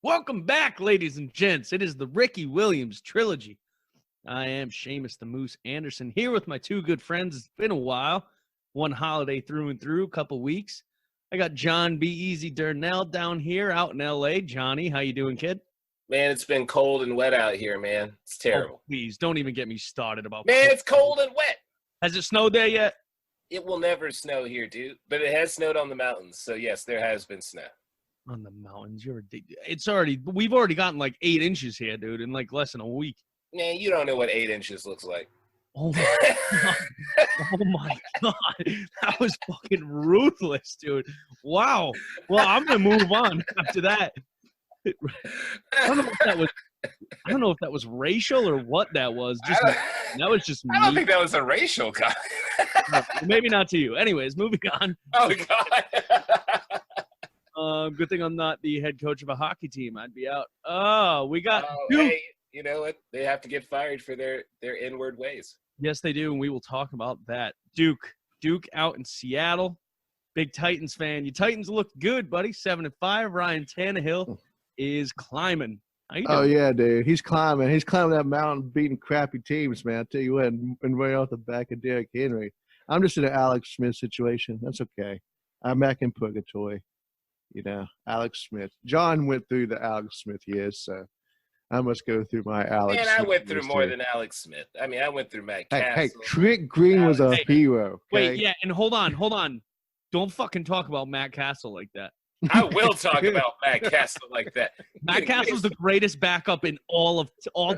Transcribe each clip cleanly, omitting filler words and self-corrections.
Welcome back, ladies and gents. It is the Ricky Williams Trilogy. I am Seamus the Moose Anderson here with my two good friends. It's been a while. One holiday through and through, couple weeks. I got John B. Eazy Durnell down here out in L.A. Johnny, how you doing, kid? Man, it's been cold and wet out here, man. It's terrible. Oh, please, don't even get me started about Man, it's cold and wet. Has it snowed there yet? It will never snow here, dude. But it has snowed on the mountains. So, yes, there has been snow. On the mountains, we've already gotten like 8 inches here, dude, in like less than a week. Man, you don't know what 8 inches looks like. Oh my god! Oh my god! That was fucking ruthless, dude. Wow. Well, I'm gonna move on after that. I don't know if that was racial or what that was. That was just me. I don't think that was a racial comment. No, maybe not to you. Anyways, moving on. Oh god. Good thing I'm not the head coach of a hockey team. I'd be out. Oh, we got Duke. Hey, you know what? They have to get fired for their inward ways. Yes, they do, and we will talk about that. Duke out in Seattle. Big Titans fan. Your Titans look good, buddy. 7-5. Ryan Tanehill is climbing. How you doing? Oh, yeah, dude. He's climbing. He's climbing that mountain, beating crappy teams, man. I tell you what, and right off the back of Derrick Henry. I'm just in an Alex Smith situation. That's okay. I'm back in purgatory. You know, Alex Smith. John went through the Alex Smith years, so I must go through my Alex Smith. Man, I went through more thanAlex Smith. I mean, I went through Matt Castle. Hey, Trent Green was a hero. Okay? Wait, yeah, and hold on. Don't fucking talk about Matt Castle like that. I will talk about Matt Castle like that. Matt Castle's the greatest backup in all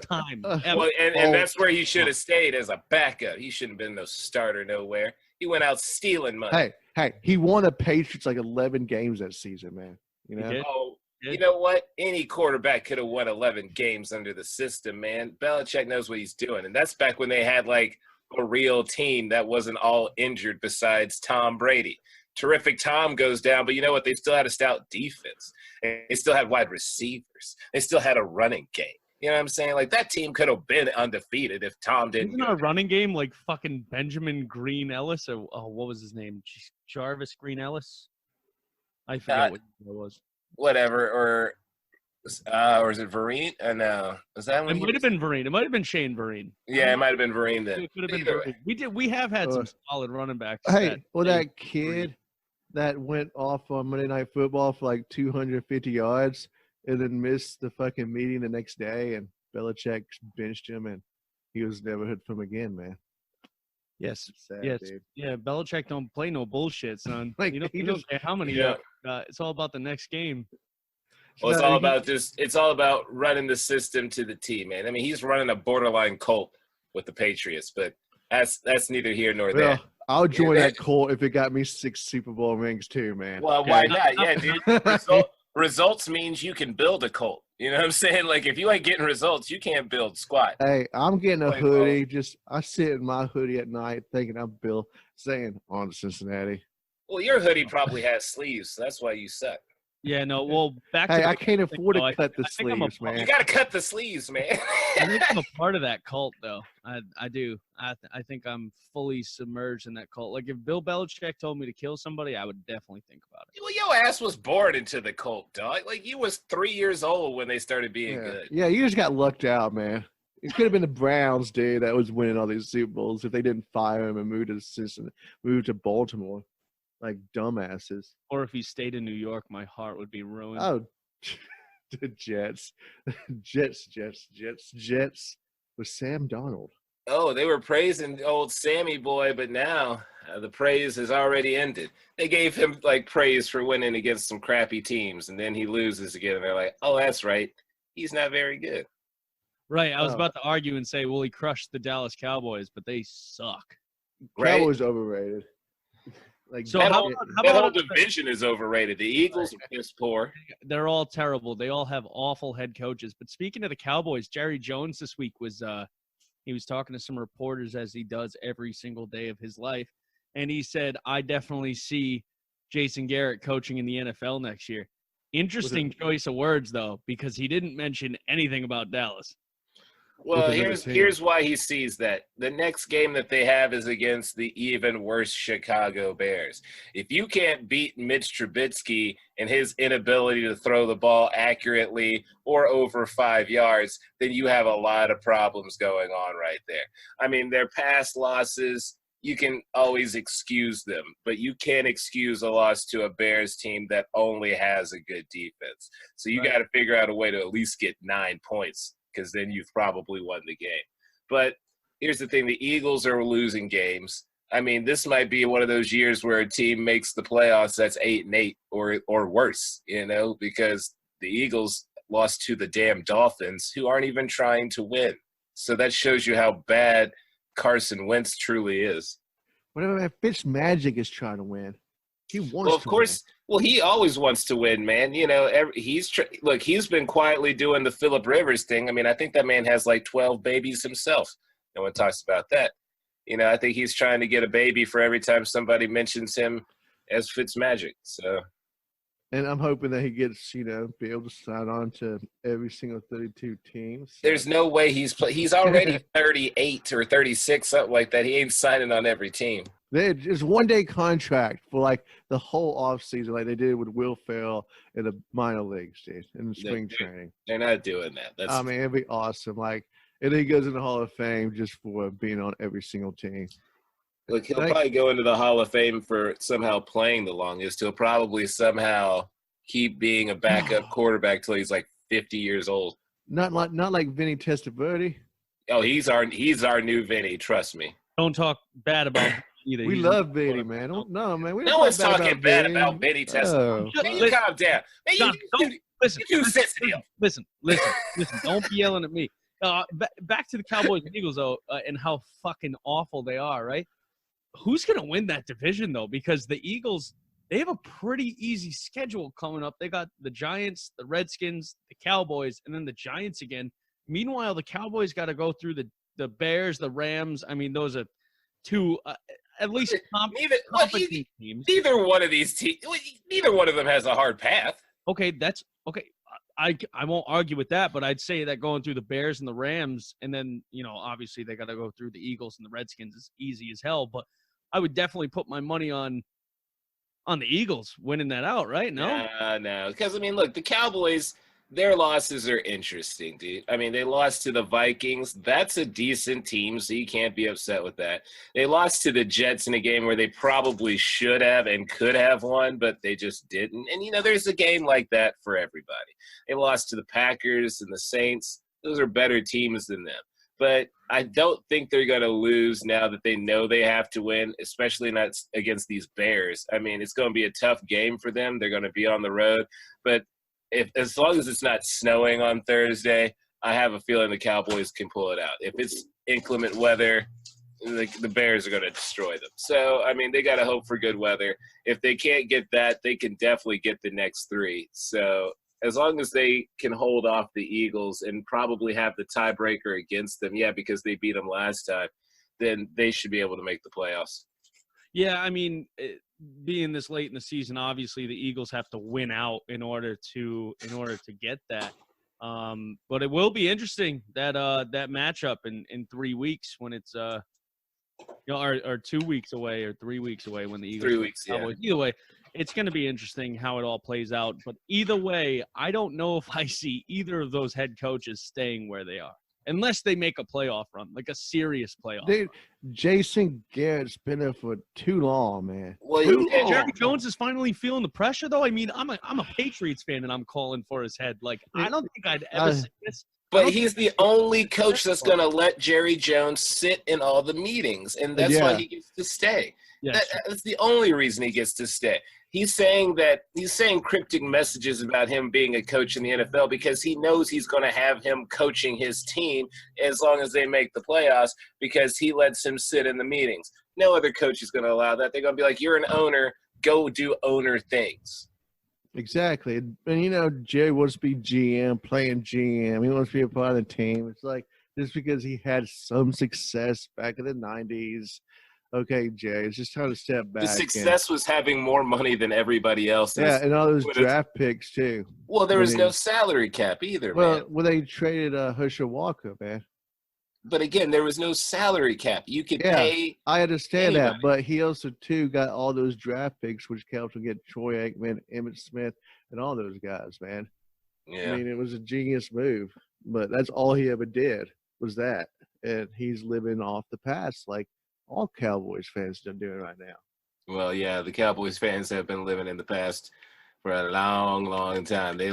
time. Well, and that's where he should have stayed as a backup. He shouldn't have been no starter nowhere. He went out stealing money. Hey, he won the Patriots like 11 games that season, man. You know? Oh, you know what? Any quarterback could have won 11 games under the system, man. Belichick knows what he's doing. And that's back when they had like a real team that wasn't all injured besides Tom Brady. Terrific Tom goes down, but you know what? They still had a stout defense. They still had wide receivers. They still had a running game. You know what I'm saying? Like, that team could have been undefeated if Tom didn't. Isn't a running game like fucking Benjamin Green Ellis? Or what was his name? Jarvis Green Ellis? I forget what it was. Whatever. Or is it Vereen? No. Was that one? It might have been Vereen. It might have been Shane Vereen. Yeah, it might have been Vereen then. It could have been Vereen. We have had some solid running backs. That kid that went off on Monday Night Football for like 250 yards and then missed the fucking meeting the next day, and Belichick benched him, and he was never heard from again, man. Yes. Sad, yes. dude. Yeah, Belichick don't play no bullshit, son. Like, you don't care how many it's all about the next game. Well, it's all about running the system to the T, man. I mean, he's running a borderline cult with the Patriots, but that's neither here nor there. I'll join that cult if it got me 6 Super Bowl rings too, man. Well, why not? Yeah, dude. Results means you can build a cult. You know what I'm saying? Like, if you ain't getting results, you can't build squat. Hey, I'm getting a hoodie. I sit in my hoodie at night thinking I'm saying on to Cincinnati. Well, your hoodie probably has sleeves, so that's why you suck. Yeah, no. Well, I can't afford to cut the sleeves, man. You got to cut the sleeves, man. I think I'm a part of that cult, though. I do. I think I'm fully submerged in that cult. Like, if Bill Belichick told me to kill somebody, I would definitely think about it. Well, your ass was born into the cult, dog. Like, you was 3 years old when they started being good. Yeah, you just got lucked out, man. It could have been the Browns, dude, that was winning all these Super Bowls if they didn't fire him and move to Baltimore. Like dumbasses. Or if he stayed in New York, my heart would be ruined. Oh, the Jets with Sam Darnold. Oh, they were praising old Sammy boy, but now the praise has already ended. They gave him like praise for winning against some crappy teams, and then he loses again. And they're like, "Oh, that's right, he's not very good." Right. I was about to argue and say, "Well, he crushed the Dallas Cowboys, but they suck." Right? Cowboys overrated. Like, so that whole division is overrated. The Eagles are piss poor. They're all terrible. They all have awful head coaches. But speaking of the Cowboys, Jerry Jones this week was he was talking to some reporters, as he does every single day of his life, and he said, "I definitely see Jason Garrett coaching in the NFL next year." Interesting choice of words, though, because he didn't mention anything about Dallas. Well, with another team. here's why he sees that. The next game that they have is against the even worse Chicago Bears. If you can't beat Mitch Trubisky and his inability to throw the ball accurately or over 5 yards, then you have a lot of problems going on right there. I mean, their past losses, you can always excuse them, but you can't excuse a loss to a Bears team that only has a good defense. So you got to figure out a way to at least get 9 points, because then you've probably won the game. But here's the thing. The Eagles are losing games. I mean, this might be one of those years where a team makes the playoffs that's 8-8 or worse, because the Eagles lost to the damn Dolphins, who aren't even trying to win. So that shows you how bad Carson Wentz truly is. Whatever, man. Fitzmagic is trying to win. He wants Well, of to course. Well, he always wants to win, man. He's been quietly doing the Phillip Rivers thing. I mean, I think that man has like 12 babies himself. No one talks about that. I think he's trying to get a baby for every time somebody mentions him as Fitzmagic. So, and I'm hoping that he gets, be able to sign on to every single 32 teams. So. There's no way he's already 38 or 36, something like that. He ain't signing on every team. It's one-day contract for like the whole offseason, like they did with Will Ferrell in the minor leagues, dude, in the spring training. They're not doing that. I mean, it'd be awesome. Like, and then he goes in the Hall of Fame just for being on every single team. Look, he'll probably go into the Hall of Fame for somehow playing the longest. He'll probably somehow keep being a backup quarterback till he's like 50 years old. Not like Vinny Testaverde. Oh, he's our new Vinny. Trust me. Don't talk bad about him either. We love Vinny, man. No, man. No one's talking bad about Vinny Testaverde. Oh. Man, you calm down. Man, John, listen. Don't be yelling at me. Back to the Cowboys and Eagles, though, and how fucking awful they are, right? Who's going to win that division, though? Because the Eagles, they have a pretty easy schedule coming up. They got the Giants, the Redskins, the Cowboys, and then the Giants again. Meanwhile, the Cowboys got to go through the Bears, the Rams. I mean, those are two at least competent teams. Neither one of these teams, neither one of them has a hard path. Okay, that's okay. I won't argue with that, but I'd say that going through the Bears and the Rams, and then, obviously they got to go through the Eagles and the Redskins is easy as hell. But I would definitely put my money on the Eagles winning that out, right? No? No. Because, I mean, look, the Cowboys, their losses are interesting, dude. I mean, they lost to the Vikings. That's a decent team, so you can't be upset with that. They lost to the Jets in a game where they probably should have and could have won, but they just didn't. And, there's a game like that for everybody. They lost to the Packers and the Saints. Those are better teams than them. But I don't think they're going to lose now that they know they have to win, especially not against these Bears. I mean, it's going to be a tough game for them. They're going to be on the road. But as long as it's not snowing on Thursday, I have a feeling the Cowboys can pull it out. If it's inclement weather, the Bears are going to destroy them. So, I mean, they got to hope for good weather. If they can't get that, they can definitely get the next three. So, as long as they can hold off the Eagles and probably have the tiebreaker against them, because they beat them last time, then they should be able to make the playoffs. Yeah, I mean, being this late in the season, obviously the Eagles have to win out in order to get that. But it will be interesting that matchup in 3 weeks when it's or 2 weeks away or 3 weeks away when the Eagles 3 weeks. Cowboys. Either way, it's going to be interesting how it all plays out. But either way, I don't know if I see either of those head coaches staying where they are. Unless they make a playoff run, like a serious playoff run. Jason Garrett's been there for too long, man. Well, Jerry Jones is finally feeling the pressure, though. I mean, I'm a Patriots fan, and I'm calling for his head. Like, I don't think I'd ever say this. But he's the only coach that's going to let Jerry Jones sit in all the meetings, and that's why he gets to stay. Yeah, that's the only reason he gets to stay. He's saying cryptic messages about him being a coach in the NFL because he knows he's going to have him coaching his team as long as they make the playoffs because he lets him sit in the meetings. No other coach is going to allow that. They're going to be like, you're an owner, go do owner things. Exactly. And, Jerry wants to be GM, playing GM. He wants to be a part of the team. It's like just because he had some success back in the 90s. Okay, Jerry, it's just time to step back. The success was having more money than everybody else. Yeah, and all those draft picks, too. Well, there was no salary cap either, man. Well, they traded Herschel Walker, man. But again, there was no salary cap. You could pay. I understand anybody. that, but he also too got all those draft picks, which helped to get Troy Aikman, Emmitt Smith, and all those guys. Man, Yeah. I mean, it was a genius move, but that's all he ever did was that, and he's living off the past like all Cowboys fans are doing right now. Well, yeah, the Cowboys fans have been living in the past for a long, long time. They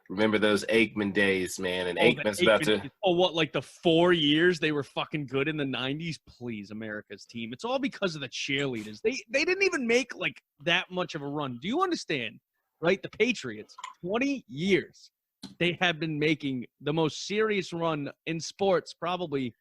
remember those Aikman days, man, and Aikman's about to. Like the 4 years they were fucking good in the 90s? Please, America's team. It's all because of the cheerleaders. They didn't even make like that much of a run. Do you understand? Right? The Patriots, 20 years. They have been making the most serious run in sports probably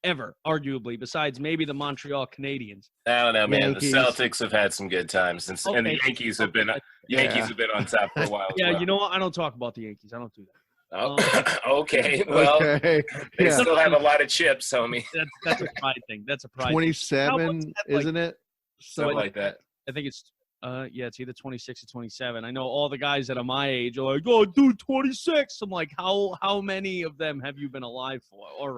ever, arguably, besides maybe the Montreal Canadiens. I don't know, man. Yankees. The Celtics have had some good times, and the Yankees have been on top for a while. Yeah, well. you know what? I don't talk about the Yankees. I don't do that. Oh, okay. Well, Okay. they Yeah. still have a lot of chips, homie. That's a pride thing. That's a pride thing. 27, isn't it? Something like that. I think it's it's either 26 or 27. I know all the guys that are my age are like, oh, dude, 26. I'm like, how many of them have you been alive for? Or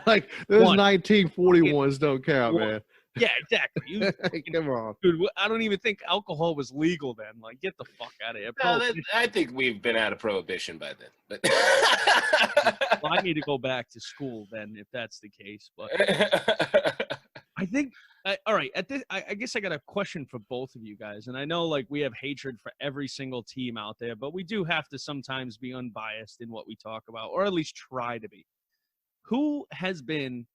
Like those One. 1941s don't count, One. man. yeah, exactly. You, Come on. dude, I don't even think alcohol was legal then. Like, get the fuck out of here. No, I think we've been out of prohibition by then. But Well, I need to go back to school then, if that's the case. But I think, all right, I guess I got a question for both of you guys. And I know, like, we have hatred for every single team out there, but we do have to sometimes be unbiased in what we talk about, or at least try to be. Who has been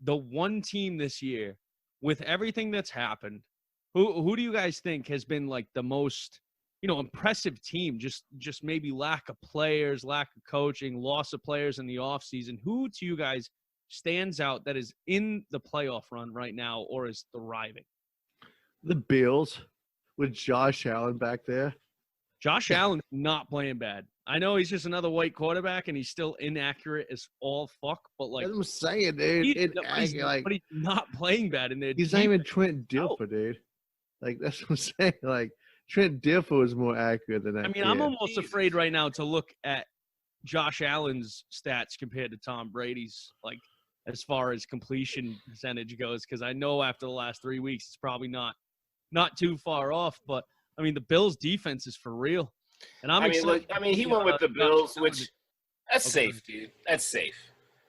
the one team this year, with everything that's happened, who do you guys think has been, like, the most, impressive team? Just maybe lack of players, lack of coaching, loss of players in the offseason. Who to you guys stands out that is in the playoff run right now or is thriving? The Bills with Josh Allen back there. Josh Allen not playing bad. I know he's just another white quarterback and he's still inaccurate as all fuck, but like That's what I'm saying, dude. he's not playing bad in there. He's not even Trent Dilfer, dude. Like, that's what I'm saying. Like, Trent Dilfer is more accurate than that. I mean, I'm almost afraid right now to look at Josh Allen's stats compared to Tom Brady's, like, as far as completion percentage goes, because I know after the last 3 weeks it's probably not too far off. But I mean, the Bills' defense is for real, and he went with the Bills, which that's safe, dude. That's safe.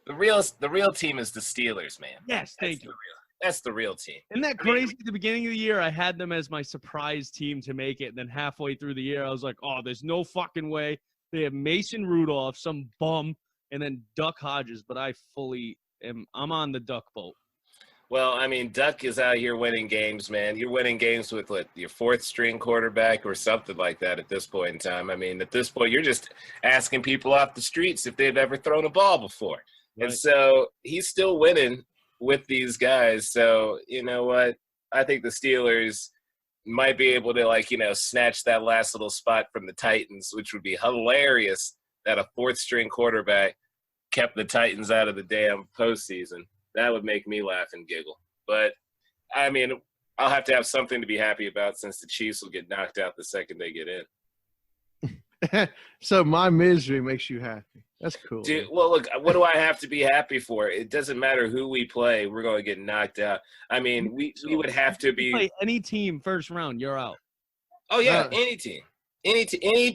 The real team is the Steelers, man. Yes, thank you. That's the real team. Isn't that crazy? At the beginning of the year, I had them as my surprise team to make it, and then halfway through the year, I was like, "Oh, there's no fucking way." They have Mason Rudolph, some bum, and then Duck Hodges. But I'm on the Duck boat. Well, I mean, Duck is out here winning games, man. You're winning games with your fourth string quarterback or something like that at this point in time. I mean, at this point, you're just asking people off the streets if they've ever thrown a ball before. Right. And so he's still winning with these guys. So, you know what? I think the Steelers might be able to, snatch that last little spot from the Titans, which would be hilarious that a fourth string quarterback kept the Titans out of the damn postseason. That would make me laugh and giggle. But, I mean, I'll have to have something to be happy about since the Chiefs will get knocked out the second they get in. So my misery makes you happy. That's cool. Dude, well, look, what do I have to be happy for? It doesn't matter who we play. We're going to get knocked out. I mean, we would have to be – play any team first round, you're out. Oh, yeah, any team. Any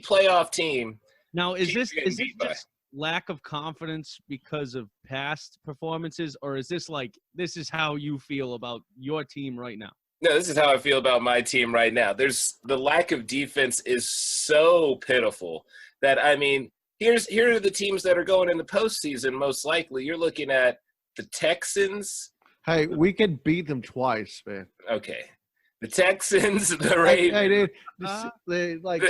playoff team. Now, is this just lack of confidence because of past performances, or is this this is how you feel about your team right now? No, this is how I feel about my team right now. There's the lack of defense is so pitiful that, I mean, here are the teams that are going in the postseason most likely. You're looking at the Texans. Hey, we could beat them twice, man. Okay. The Texans, the Ravens. Hey, dude,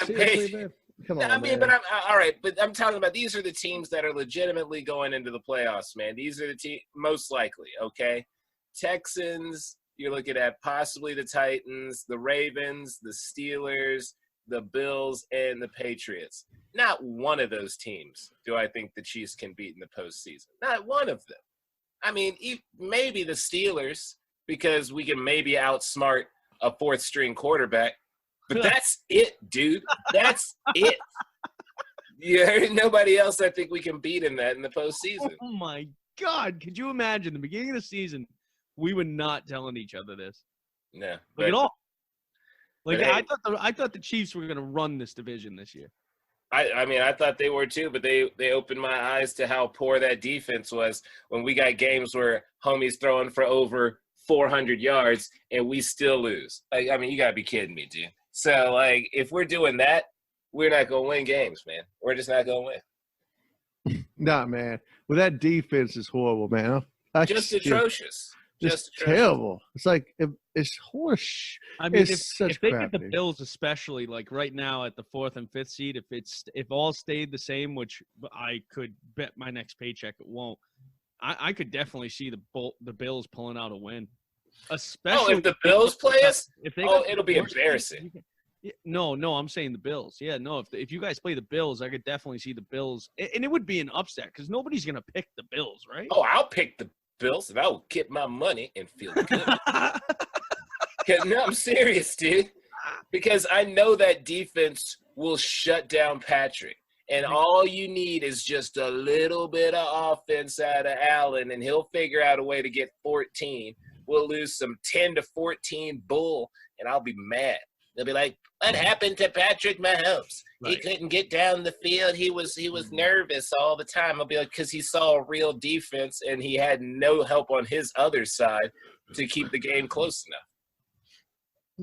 seriously, man. Come on, man. But all right. But I'm talking about these are the teams that are legitimately going into the playoffs, man. These are the teams most likely. Okay, Texans. You're looking at possibly the Titans, the Ravens, the Steelers, the Bills, and the Patriots. Not one of those teams do I think the Chiefs can beat in the postseason. Not one of them. I mean, maybe the Steelers, because we can maybe outsmart a fourth-string quarterback. But that's it, dude. That's it. Yeah, nobody else I think we can beat in the postseason. Oh, my God, could you imagine the beginning of the season? We were not telling each other this. No. Like at all. Like hey, I thought the Chiefs were going to run this division this year. I mean, I thought they were too, but they opened my eyes to how poor that defense was when we got games where homies throwing for over 400 yards and we still lose. Like, I mean, you got to be kidding me, dude. So, like, if we're doing that, we're not going to win games, man. We're just not going to win. Nah, man. Well, that defense is horrible, man. Just atrocious. Just terrible. It's like it's horse. I mean, if they get the Bills, especially like right now at the 4th and 5th seed, if all stayed the same, which I could bet my next paycheck it won't. I could definitely see the Bills pulling out a win. Especially if the Bills play us, it'll be embarrassing. No, I'm saying the Bills. Yeah, no, if you guys play the Bills, I could definitely see the Bills, and it would be an upset because nobody's gonna pick the Bills, right? Oh, I'll pick the Bills and I'll get my money and feel good. No, I'm serious, dude. Because I know that defense will shut down Patrick. And all you need is just a little bit of offense out of Allen, and he'll figure out a way to get 14. We'll lose some 10-14 bull, and I'll be mad. They'll be like, what happened to Patrick Mahomes? Right. He couldn't get down the field. He was nervous all the time. I'll be like, because he saw a real defense, and he had no help on his other side to keep the game close enough.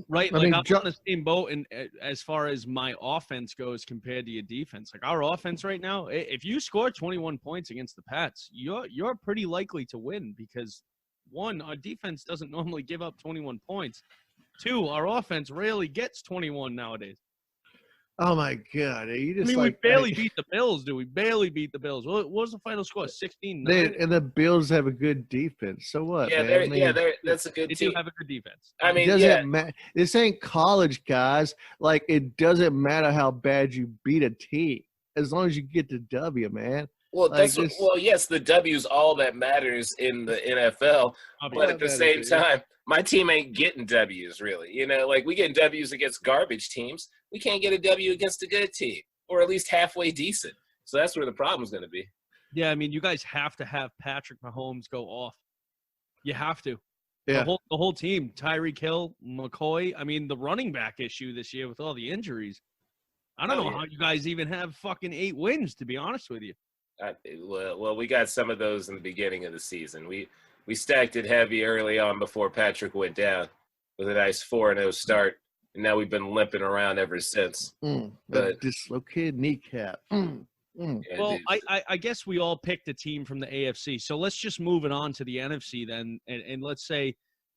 Right, like I'm on the same boat, and as far as my offense goes compared to your defense, like our offense right now, if you score 21 points against the Pats, you're pretty likely to win because, one, our defense doesn't normally give up 21 points. 2, our offense rarely gets 21 nowadays. Oh my God! We barely beat the Bills, do we? Barely beat the Bills. What was the final score? 16-9? And the Bills have a good defense. So what? Yeah, that's a good team. They do have a good defense. I mean, this ain't college, guys. Like, it doesn't matter how bad you beat a team as long as you get the W, man. Well, yes, the W's all that matters in the NFL. But at the same time, my team ain't getting W's really. You know, like we getting W's against garbage teams. We can't get a W against a good team, or at least halfway decent. So that's where the problem's going to be. Yeah, I mean, you guys have to have Patrick Mahomes go off. You have to. Yeah. The whole team, Tyreek Hill, McCoy. I mean, the running back issue this year with all the injuries. I don't know how you guys even have fucking 8 wins, to be honest with you. Well, we got some of those in the beginning of the season. We stacked it heavy early on before Patrick went down with a nice 4-0 start, and now we've been limping around ever since. But dislocated kneecap. Yeah, well, I guess we all picked a team from the AFC, so let's just move it on to the NFC then, and let's say,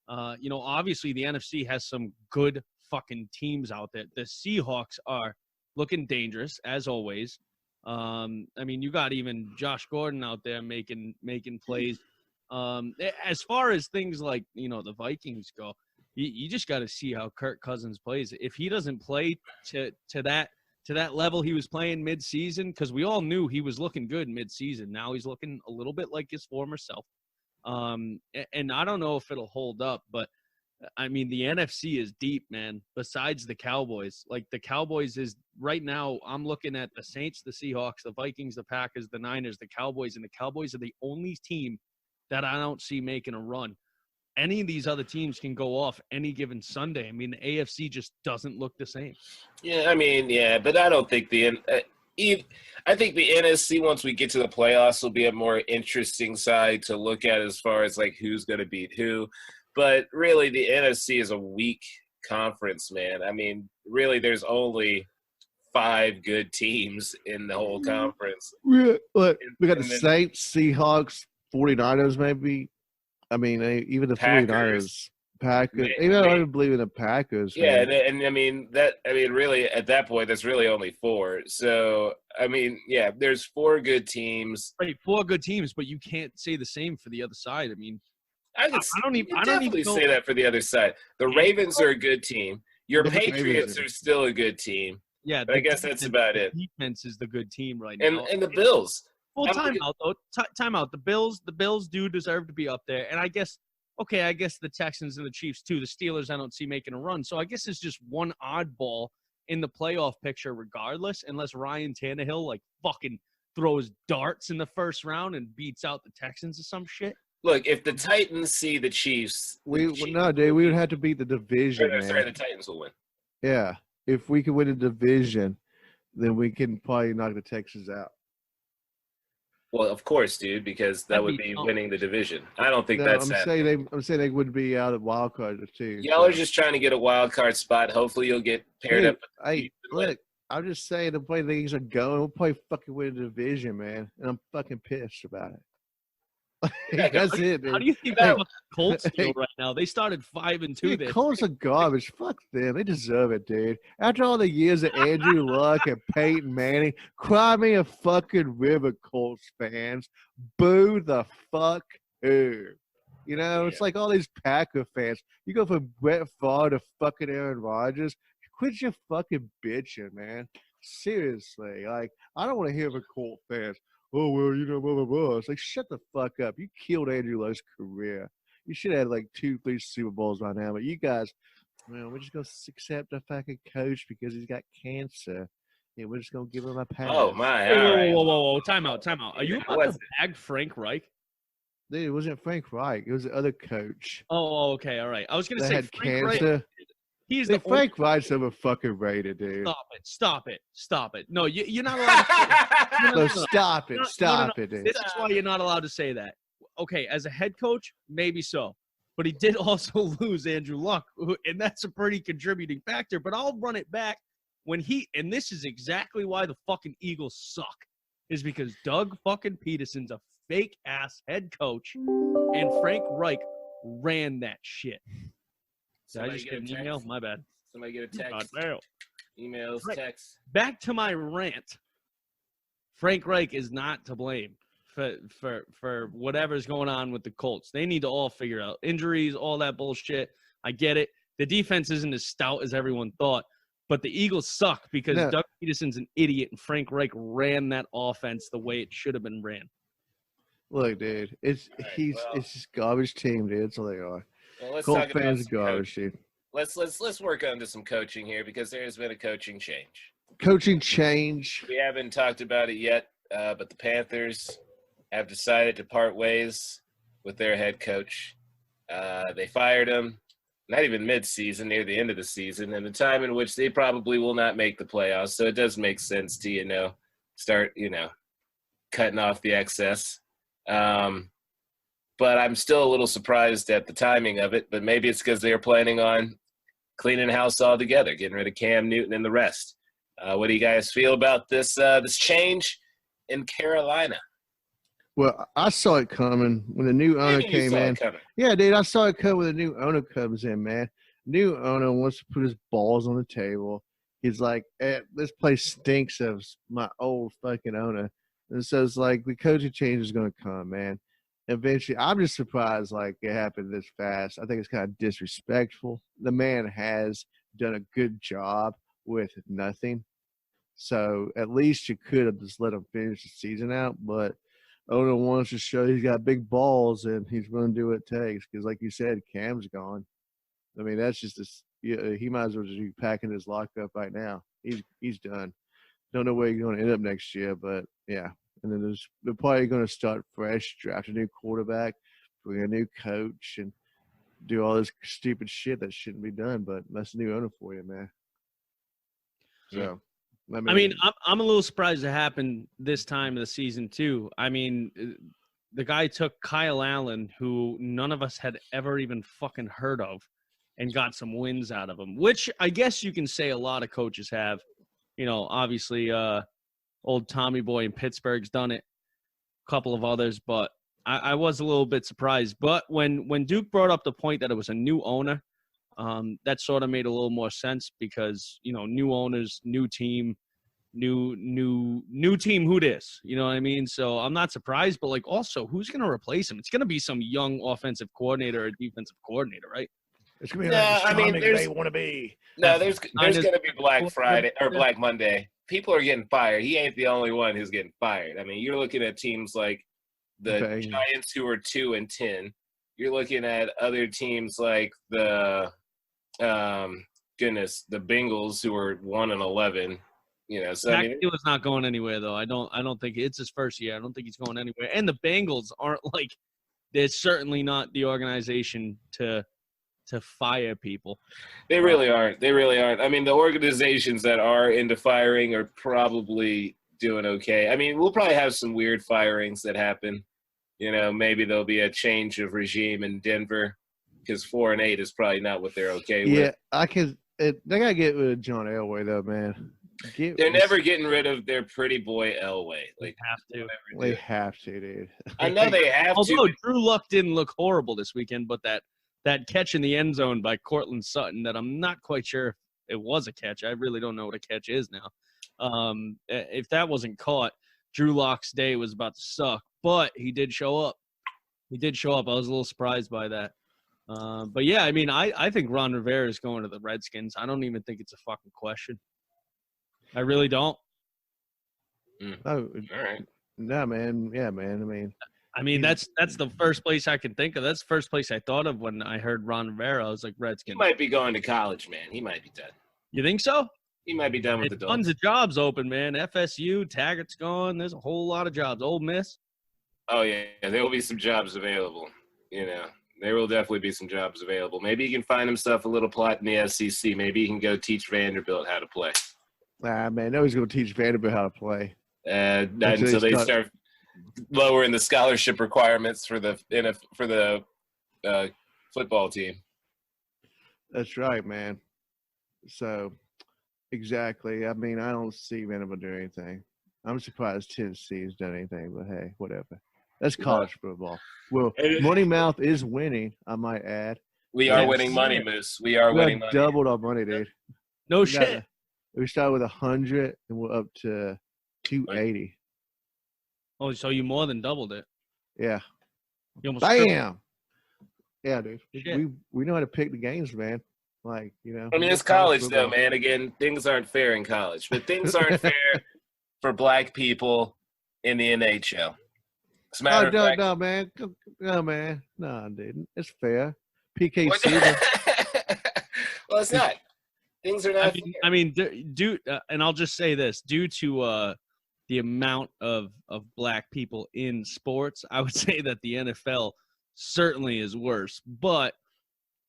obviously the NFC has some good fucking teams out there. The Seahawks are looking dangerous as always. I mean, you got even Josh Gordon out there making plays. As far as things like, the Vikings go, you just got to see how Kirk Cousins plays. If he doesn't play to that level he was playing mid-season, because we all knew he was looking good mid-season. Now he's looking a little bit like his former self. And I don't know if it'll hold up, but I mean, the NFC is deep, man, besides the Cowboys. Like, the Cowboys is right now, I'm looking at the Saints, the Seahawks, the Vikings, the Packers, the Niners, the Cowboys, and the Cowboys are the only team that I don't see making a run. Any of these other teams can go off any given Sunday. I mean, the AFC just doesn't look the same. Yeah, I mean, but I don't think I think the NFC, once we get to the playoffs, will be a more interesting side to look at as far as, like, who's going to beat who. But really, the NFC is a weak conference, man. I mean, really, there's only 5 good teams in the whole conference. We got the Saints, Seahawks, 49ers, maybe. I mean, even the Packers. 49ers, Packers. Even I don't believe in the Packers. Yeah, and I mean, really, at that point, that's really only 4. So, I mean, yeah, there's 4 good teams. Right, 4 good teams, but you can't say the same for the other side. I mean, I don't even say that for the other side. The Ravens are a good team. Your Patriots are still a good team. Yeah, but I guess that's about it. Defense is the good team right now. And the Bills. Well, time out though. Time out. The Bills do deserve to be up there. And I guess the Texans and the Chiefs too. The Steelers I don't see making a run. So I guess it's just one oddball in the playoff picture regardless, unless Ryan Tannehill like fucking throws darts in the first round and beats out the Texans or some shit. Look, if the Titans see the Chiefs, No, dude, we would have to beat the division, man. Sorry, the Titans will win. Yeah, if we could win a division, then we can probably knock the Texans out. Well, of course, dude, because that would be winning the division. I don't think that's happening. I'm saying they would be out of wild card too. Y'all are just trying to get a wild card spot. Hopefully, you'll get paired up. Hey, look, I'm just saying the way things are going, we'll probably fucking win the division, man, and I'm fucking pissed about it. That's it, dude. How do you think the Colts feel right now? They started 5-2. The Colts are garbage. Fuck them. They deserve it, dude. After all the years of Andrew Luck and Peyton Manning, cry me a fucking river, Colts fans. Boo the fuck who. You know, it's like all these Packer fans. You go from Brett Favre to fucking Aaron Rodgers. Quit your fucking bitching, man. Seriously. Like, I don't want to hear from Colt fans. Oh, well, you know, blah, blah, blah. It's like, shut the fuck up. You killed Andrew Luck's career. You should have had like 2-3 Super Bowls by now. But you guys, well, we're just going to accept the fucking coach because he's got cancer. Yeah, we're just going to give him a pass. Oh, my. Whoa. Time out. Are you about to bag Frank Reich? Dude, it wasn't Frank Reich. It was the other coach. Oh, okay. All right. I was going to say had Frank cancer. Reich. He's the Frank Reich's over fucking rated, dude. Stop it. No, you're not allowed to say that. No, stop it, dude. This is why you're not allowed to say that. Okay, as a head coach, maybe so. But he did also lose Andrew Luck, and that's a pretty contributing factor. But I'll run it back and this is exactly why the fucking Eagles suck, is because Doug fucking Peterson's a fake-ass head coach, and Frank Reich ran that shit. Did I just get an email? My bad. Somebody get a text. Emails, texts. Back to my rant. Frank Reich is not to blame for whatever's going on with the Colts. They need to all figure out injuries, all that bullshit. I get it. The defense isn't as stout as everyone thought, but the Eagles suck because Doug Peterson's an idiot and Frank Reich ran that offense the way it should have been ran. Look, dude, it's just garbage team, dude. That's all they are. Well, let's Colt talk about fans garbage, dude. Let's work onto some coaching here because there has been a coaching change. Coaching change. We haven't talked about it yet, but the Panthers have decided to part ways with their head coach. They fired him, not even mid-season, near the end of the season, and a time in which they probably will not make the playoffs. So it does make sense to, start, cutting off the excess. But I'm still a little surprised at the timing of it, but maybe it's because they're planning on cleaning house altogether, getting rid of Cam Newton and the rest. What do you guys feel about this change in Carolina? Well, I saw it coming when the new owner came in. Yeah, dude, I saw it coming when the new owner comes in, man. New owner wants to put his balls on the table. He's like, this place stinks of my old fucking owner. And so it's like the coaching change is going to come, man. Eventually, I'm just surprised like it happened this fast. I think it's kind of disrespectful. The man has done a good job with nothing. So at least you could have just let him finish the season out. But owner wants to show he's got big balls and he's going to do what it takes. Because like you said, Cam's gone. I mean, that's just he might as well just be packing his lockup right now. He's done. Don't know where he's going to end up next year, but yeah. And then they're probably going to start fresh, draft a new quarterback, bring a new coach, and do all this stupid shit that shouldn't be done. But that's a new owner for you, man. So, I mean, I'm a little surprised it happened this time of the season too. I mean, the guy took Kyle Allen, who none of us had ever even fucking heard of, and got some wins out of him, which I guess you can say a lot of coaches have. Obviously, old Tommy Boy in Pittsburgh's done it, a couple of others, but I was a little bit surprised. But when Duke brought up the point that it was a new owner, that sort of made a little more sense because, new owners, new team, new team, who dis? You know what I mean? So I'm not surprised, but also who's going to replace him? It's going to be some young offensive coordinator or defensive coordinator, right? It's going to be they want to be. No, there's going to be Black Friday or Black Monday. People are getting fired. He ain't the only one who's getting fired. I mean, you're looking at teams like the Giants who are 2-10. You're looking at other teams like the Bengals who are 1-11. So I mean, Tanehill is not going anywhere though. I don't think it's his first year. I don't think he's going anywhere. And the Bengals aren't like they're certainly not the organization to fire people. they really aren't. They really aren't. I mean, the organizations that are into firing are probably doing okay. I mean, we'll probably have some weird firings that happen. Maybe there'll be a change of regime in Denver because 4-8 is probably not what they're okay with. Yeah, they gotta get rid of John Elway though, man. They're never getting rid of their pretty boy Elway. Like, they have to, dude. I know they have Although to. Drew Luck didn't look horrible this weekend, but that catch in the end zone by Cortland Sutton that I'm not quite sure if it was a catch. I really don't know what a catch is now. If that wasn't caught, Drew Lock's day was about to suck. But he did show up. I was a little surprised by that. But yeah, I mean, I think Ron Rivera is going to the Redskins. I don't even think it's a fucking question. I really don't. Oh, all right. No, man. Yeah, man. I mean, that's the first place I can think of. That's the first place I thought of when I heard Ron Rivera. I was like, Redskins. He might be going to college, man. He might be done. You think so? He might be done with the Tons of jobs open, man. FSU, Taggart's gone. There's a whole lot of jobs. Ole Miss. Oh, yeah. There will be some jobs available. There will definitely be some jobs available. Maybe he can find himself a little plot in the SEC. Maybe he can go teach Vanderbilt how to play. Nah, man. Nobody's going to teach Vanderbilt how to play. Not until they start lowering the scholarship requirements for the football team. That's right, man. So, exactly. I mean, I don't see Vanderbilt doing anything. I'm surprised Tennessee's done anything, but hey, whatever. That's college football. Well, Money Mouth is winning, I might add. We are winning money, Moose. We are winning money. Doubled our money, dude. No shit. We started with 100 and we're up to 280. Oh, so you more than doubled it. Yeah. You almost Bam. Yeah, dude. Shit. We know how to pick the games, man. Like, I mean, it's college, though, man. Again, things aren't fair in college. But things aren't fair for black people in the NHL. As a matter of fact, no, man. No, man. No, dude. It's fair. PK Subban. Well, it's not. Things are not fair. I mean, and I'll just say this. Due to the amount of black people in sports, I would say that the NFL certainly is worse. But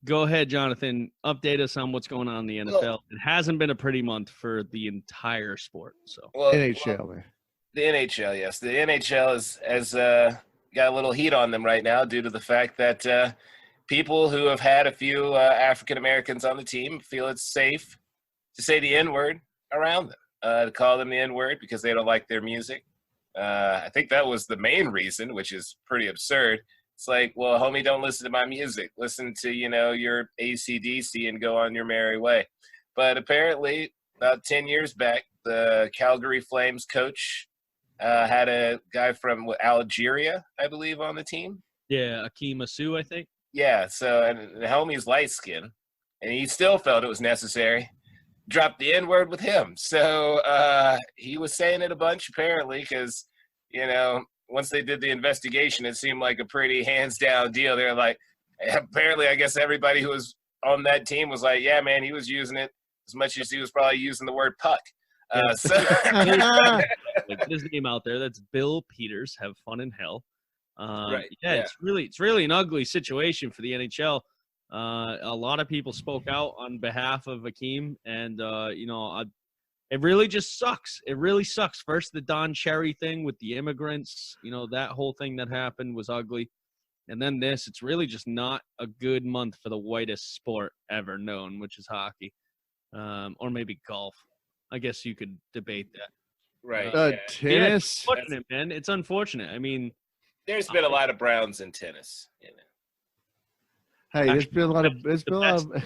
go ahead, Jonathan. Update us on what's going on in the NFL. It hasn't been a pretty month for the entire sport. So NHL, man. The NHL, yes. The NHL has got a little heat on them right now due to the fact that people who have had a few African Americans on the team feel it's safe to say the N-word around them. To call them the N-word because they don't like their music. I think that was the main reason, which is pretty absurd. It's like, well, homie, don't listen to my music. Listen to, your AC/DC and go on your merry way. But apparently, about 10 years back, the Calgary Flames coach had a guy from Algeria, I believe, on the team. Yeah, Akeem Asu, I think. Yeah, so and the homie's light skin, and he still felt it was necessary. Dropped the N-word with him. So he was saying it a bunch, apparently, because, once they did the investigation, it seemed like a pretty hands-down deal. They're like, apparently, I guess everybody who was on that team was like, yeah, man, he was using it as much as he was probably using the word puck. His name out there, that's Bill Peters. Have fun in hell. Right. Yeah, it's really an ugly situation for the NHL. A lot of people spoke out on behalf of Akeem, and it really just sucks. It really sucks. First, the Don Cherry thing with the immigrants, that whole thing that happened was ugly, and then this. It's really just not a good month for the whitest sport ever known, which is hockey, or maybe golf. I guess you could debate that. Right. Tennis. Yeah, it's unfortunate, man. It's unfortunate. I mean, there's been a lot of Browns in tennis. Hey, there's been a lot of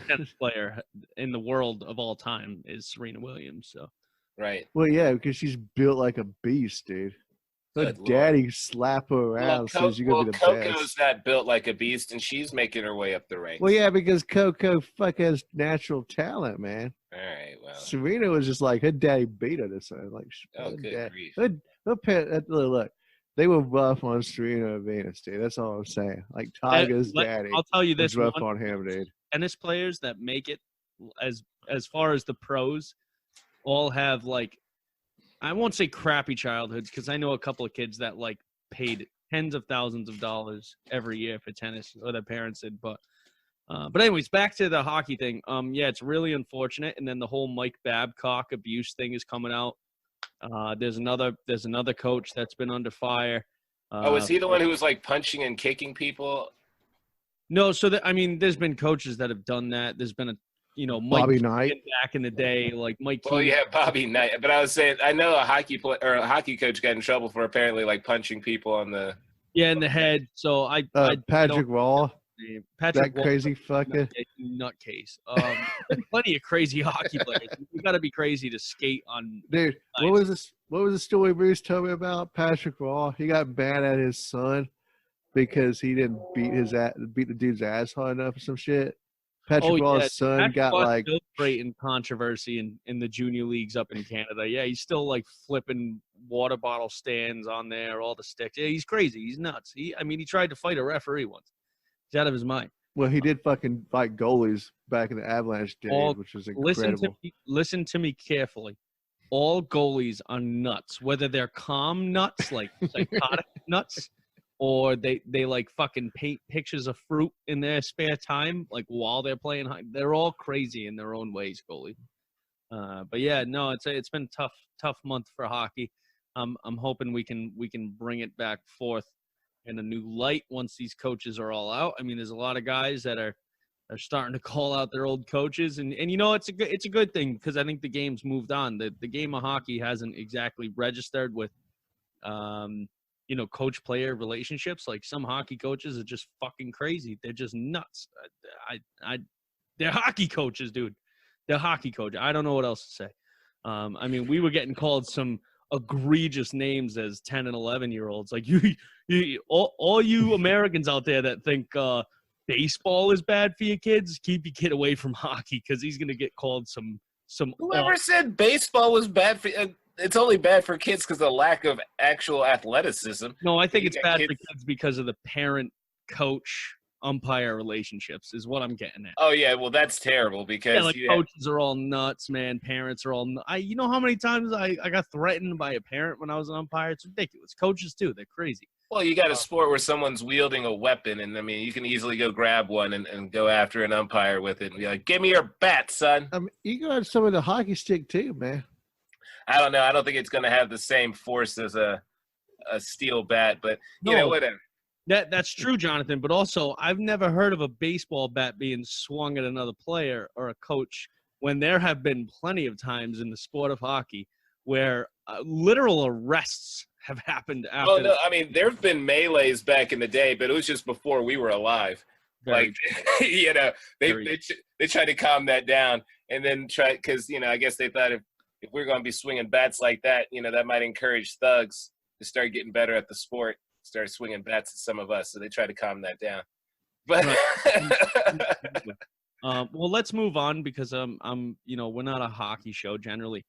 tennis player in the world of all time is Serena Williams. So, right. Well, yeah, because she's built like a beast, dude. Her daddy slap her around, says you're gonna be the Coco's best. not built like a beast, and she's making her way up the ranks. Well, yeah, because Coco has natural talent, man. All right. Well, Serena was just like her daddy beat her this time. Like, good grief. Look. They were rough on Serena and Venus, dude. That's all I'm saying. Like Tiger's daddy. I'll tell you this: was rough on him, dude. Tennis players that make it as far as the pros all have like I won't say crappy childhoods because I know a couple of kids that like paid tens of thousands of dollars every year for tennis, or their parents did. But anyways, back to the hockey thing. Yeah, it's really unfortunate. And then the whole Mike Babcock abuse thing is coming out. There's another coach that's been under fire. Is he the one who was like punching and kicking people? No, so I mean, there's been coaches that have done that. There's been Mike Bobby Knight back in the day, like Mike. Well, yeah, Bobby Knight. But I was saying, I know a hockey coach got in trouble for apparently like punching people on the in the head. So Patrick Raw. Patrick that crazy fucker nutcase. There's plenty of crazy hockey players. You got to be crazy to skate on. Dude, what was the story Bruce told me about Patrick Raw? He got mad at his son because he didn't beat the dude's ass hard enough or some shit. Patrick Raw's son Patrick got Raw's like still great in controversy in the junior leagues up in Canada. Yeah, he's still like flipping water bottle stands on there, all the sticks. Yeah, he's crazy. He's nuts. He tried to fight a referee once. He's out of his mind. Well, he did fucking fight goalies back in the Avalanche days, which was incredible. Listen to me carefully. All goalies are nuts, whether they're calm nuts, like psychotic nuts, or they like fucking paint pictures of fruit in their spare time, like while they're playing hockey. They're all crazy in their own ways, goalie. But yeah, no, it's been tough month for hockey. I'm hoping we can bring it back forth in a new light once these coaches are all out. I mean, there's a lot of guys that are starting to call out their old coaches, and it's a good thing because I think the game's moved on. The game of hockey hasn't exactly registered with coach player relationships. Like some hockey coaches are just fucking crazy. They're just nuts. They're hockey coaches, dude. They're hockey coach. I don't know what else to say. I mean, we were getting called some egregious names as 10 and 11-year-olds. Like all you Americans out there that think baseball is bad for your kids, keep your kid away from hockey because he's gonna get called some. Whoever said baseball was bad for? It's only bad for kids because of the lack of actual athleticism. No, I think it's bad for kids because of the parent-coach umpire relationships is what I'm getting at. Oh yeah, well that's terrible because coaches are all nuts, man. Parents are all you know how many times I got threatened by a parent when I was an umpire? It's ridiculous. Coaches too, they're crazy. Well, you got a sport where someone's wielding a weapon, and I mean you can easily go grab one and go after an umpire with it and be like, give me your bat, son. You got some of the hockey stick too, man. I don't know. I don't think it's gonna have the same force as a steel bat, but whatever. That's true, Jonathan, but also I've never heard of a baseball bat being swung at another player or a coach when there have been plenty of times in the sport of hockey where literal arrests have happened after. Oh, no, I mean, there have been melees back in the day, but it was just before we were alive. They tried to calm that down and then because, I guess they thought if we're going to be swinging bats like that, that might encourage thugs to start getting better at the sport. Start swinging bats at some of us, so they try to calm that down. But well, let's move on because we're not a hockey show generally.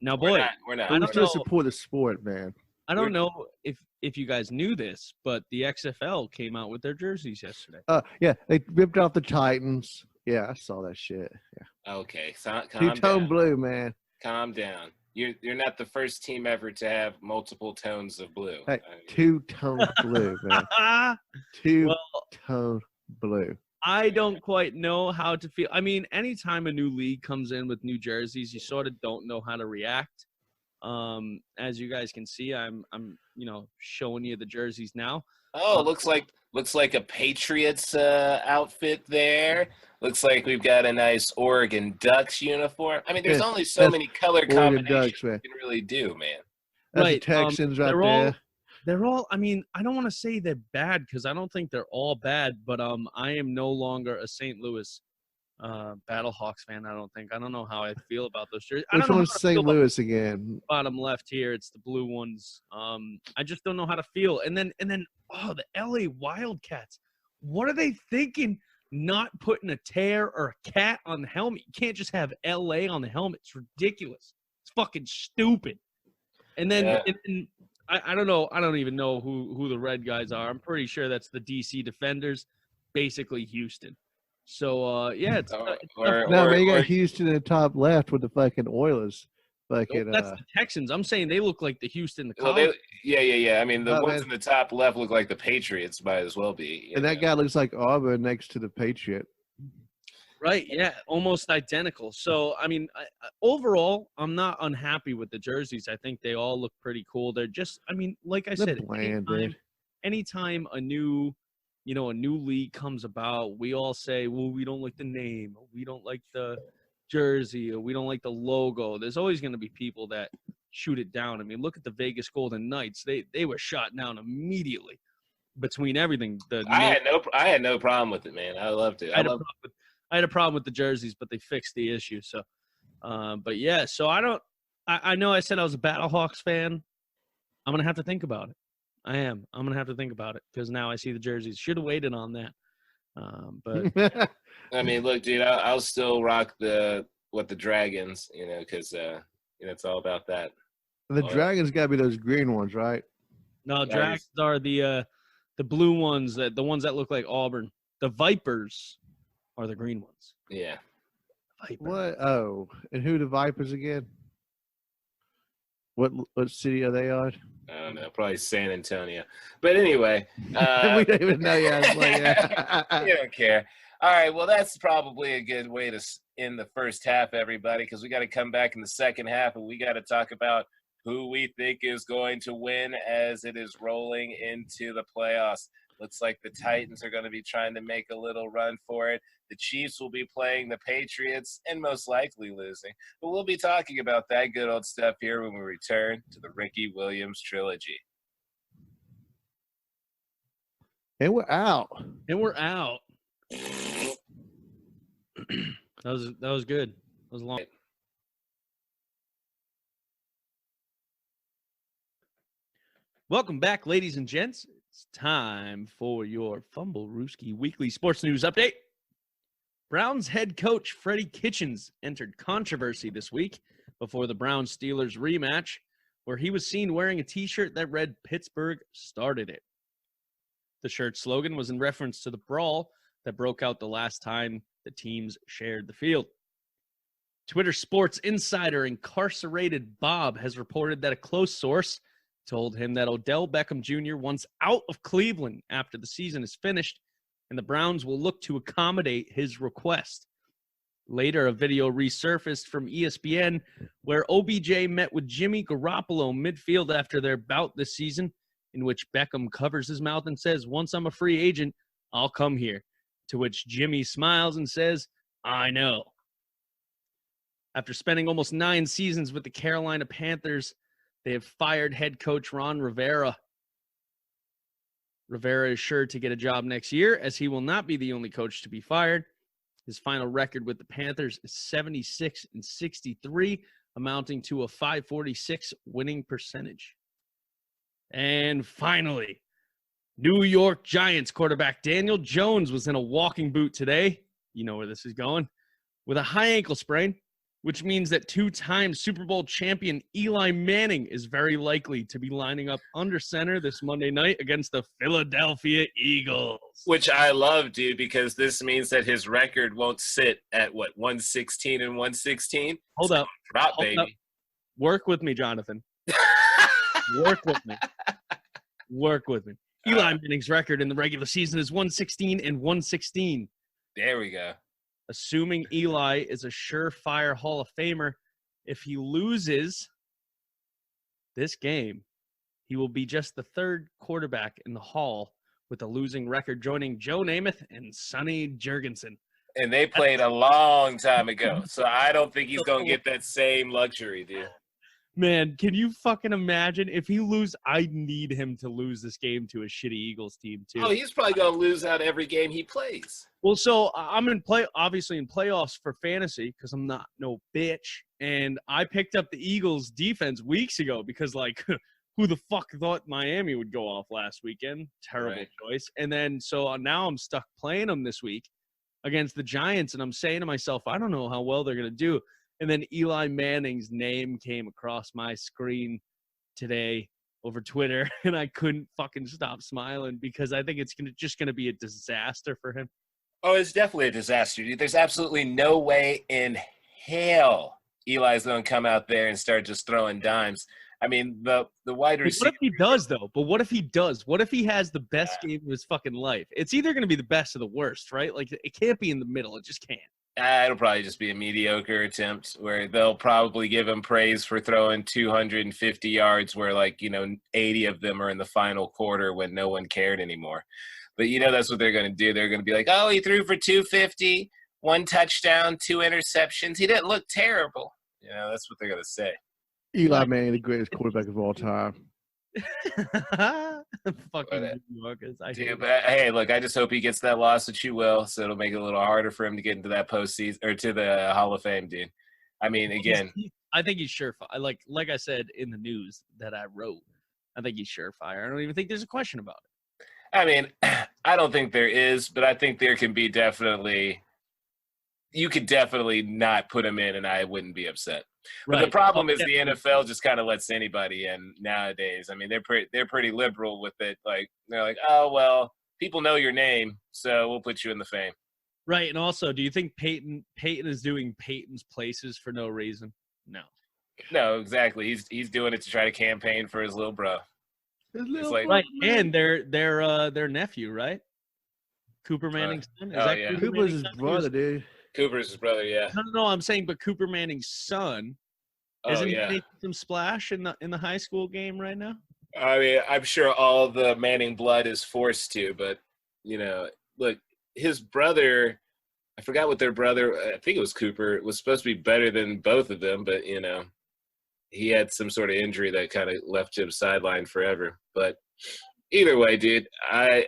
Now, boy, we're not. I'm still support the sport, man. I don't know if you guys knew this, but the XFL came out with their jerseys yesterday. Yeah, they ripped off the Titans. Yeah, I saw that shit. Yeah. Okay, calm Two-tone down. blue, man. Calm down. You're not the first team ever to have multiple tones of blue. Hey, two-tone blue, man. Two-tone blue. I don't quite know how to feel. I mean, anytime a new league comes in with new jerseys, you sort of don't know how to react. As you guys can see, I'm showing you the jerseys now. Oh, looks like a Patriots outfit there. Looks like we've got a nice Oregon Ducks uniform. I mean, there's only so many color combinations you can really do, man. That's right, the Texans there. They're all. I mean, I don't want to say they're bad because I don't think they're all bad. But I am no longer a St. Louis Battlehawks fan. I don't know how I feel about those jerseys. Which one's St. Louis again? Bottom left here, it's the blue ones. I just don't know how to feel. And then the LA Wildcats. What are they thinking? Not putting a tear or a cat on the helmet. You can't just have LA on the helmet. It's ridiculous. It's fucking stupid. And then I don't know. I don't even know who the red guys are. I'm pretty sure that's the DC Defenders, basically Houston. So it's you got Houston in the top left with the fucking Oilers. Like Well, it. that's the Texans. I'm saying they look like the Houston, the Well, Colts. yeah. I mean, the Oh, ones man. in the top left look like the Patriots. Might as well be. you And that know. guy looks like Auburn next to the Patriot. Right, yeah, almost identical. So, I mean, overall, I'm not unhappy with the jerseys. I think they all look pretty cool. They're just, I mean, like I They're said, bland, dude. anytime a new league comes about, we all say, well, we don't like the name, or we don't like the jersey, or we don't like the logo. There's always going to be people that shoot it down. I mean, look at the Vegas Golden Knights. They were shot down immediately between everything. I had no problem with it, man. I loved it. I had a problem with the jerseys, but they fixed the issue. So, but yeah, so I know I said I was a Battlehawks fan. I'm going to have to think about it. I'm going to have to think about it because now I see the jerseys. Should have waited on that. But I mean, look, dude, I'll still rock the Dragons, because it's all about that. The Dragons got to be those green ones, right? no, Dragons are the blue ones, the ones that look like Auburn. The Vipers are the green ones. Yeah. Vipers. What? Oh, and who the Vipers again? What city are they on? I don't know, probably San Antonio. But anyway, We don't even know yet. you don't care. All right, well, that's probably a good way to end the first half, everybody, because we got to come back in the second half, and we got to talk about who we think is going to win as it is rolling into the playoffs. Looks like the Titans are going to be trying to make a little run for it. The Chiefs will be playing the Patriots and most likely losing. But we'll be talking about that good old stuff here when we return to the Ricky Williams Trilogy. And we're out. That was good. That was long. Welcome back, ladies and gents. It's time for your Fumble Rooski Weekly Sports News Update. Browns head coach Freddie Kitchens entered controversy this week before the Browns-Steelers rematch, where he was seen wearing a T-shirt that read, "Pittsburgh started it." The shirt's slogan was in reference to the brawl that broke out the last time the teams shared the field. Twitter Sports Insider Incarcerated Bob has reported that a close source told him that Odell Beckham Jr. wants out of Cleveland after the season is finished, and the Browns will look to accommodate his request. Later, a video resurfaced from ESPN where OBJ met with Jimmy Garoppolo midfield after their bout this season, in which Beckham covers his mouth and says, "Once I'm a free agent, I'll come here," to which Jimmy smiles and says, "I know." After spending almost 9 seasons with the Carolina Panthers, they have fired head coach Ron Rivera. Rivera is sure to get a job next year, as he will not be the only coach to be fired. His final record with the Panthers is 76-63, amounting to a .546 winning percentage. And finally, New York Giants quarterback Daniel Jones was in a walking boot today. You know where this is going. With a high ankle sprain, which means that 2-time Super Bowl champion Eli Manning is very likely to be lining up under center this Monday night against the Philadelphia Eagles. Which I love, dude, because this means that his record won't sit at, 116-116? Hold up. Drop, Hold baby. up. Work with me, Jonathan. Work with me. Work with me. Eli Manning's record in the regular season is 116-116. There we go. Assuming Eli is a surefire Hall of Famer, if he loses this game, he will be just the third quarterback in the Hall with a losing record, joining Joe Namath and Sonny Jurgensen. And they played a long time ago, so I don't think he's going to get that same luxury, dude. Man, can you fucking imagine if he lose? I need him to lose this game to a shitty Eagles team too. Oh, he's probably going to lose out every game he plays. Well, so I'm obviously in playoffs for fantasy because I'm not no bitch, and I picked up the Eagles defense weeks ago because who the fuck thought Miami would go off last weekend? Terrible choice. And then so now I'm stuck playing them this week against the Giants, and I'm saying to myself, I don't know how well they're gonna do. And then Eli Manning's name came across my screen today over Twitter, and I couldn't fucking stop smiling because I think it's just gonna be a disaster for him. Oh, it's definitely a disaster, dude. There's absolutely no way in hell Eli's going to come out there and start just throwing dimes. I mean, the wide receiver. What if he does, though? But what if he does? What if he has the best game of his fucking life? It's either going to be the best or the worst, right? Like, it can't be in the middle. It just can't. It'll probably just be a mediocre attempt where they'll probably give him praise for throwing 250 yards where, 80 of them are in the final quarter when no one cared anymore. But, that's what they're going to do. They're going to be like, oh, he threw for 250, 1 touchdown, 2 interceptions. He didn't look terrible. That's what they're going to say. Eli Manning, the greatest quarterback of all time. Fucking New Yorkers. But hey, look, I just hope he gets that loss, which he will, so it'll make it a little harder for him to get into that postseason or to the Hall of Fame, dude. I mean, again, I think he's surefire. Like I said in the news that I wrote, I think he's surefire. I don't even think there's a question about it. I mean, I don't think there is, but I think there can be definitely. You could definitely not put him in, and I wouldn't be upset. But the problem is the NFL just kind of lets anybody in nowadays. I mean, they're pretty liberal with it. Like they're like, oh well, people know your name, so we'll put you in the fame. Right, and also, do you think Peyton is doing Peyton's places for no reason? No, exactly. He's doing it to try to campaign for his little bro. Right, and their nephew, right? Cooper Manning's son. Cooper's his brother, dude. Cooper's his brother, yeah. No, I'm saying, but Cooper Manning's son, isn't he making some splash in the high school game right now? I mean, I'm sure all the Manning blood is forced to, but look, his brother, I forgot what their brother, I think it was Cooper, was supposed to be better than both of them, but he had some sort of injury that kind of left him sidelined forever. But either way, dude, I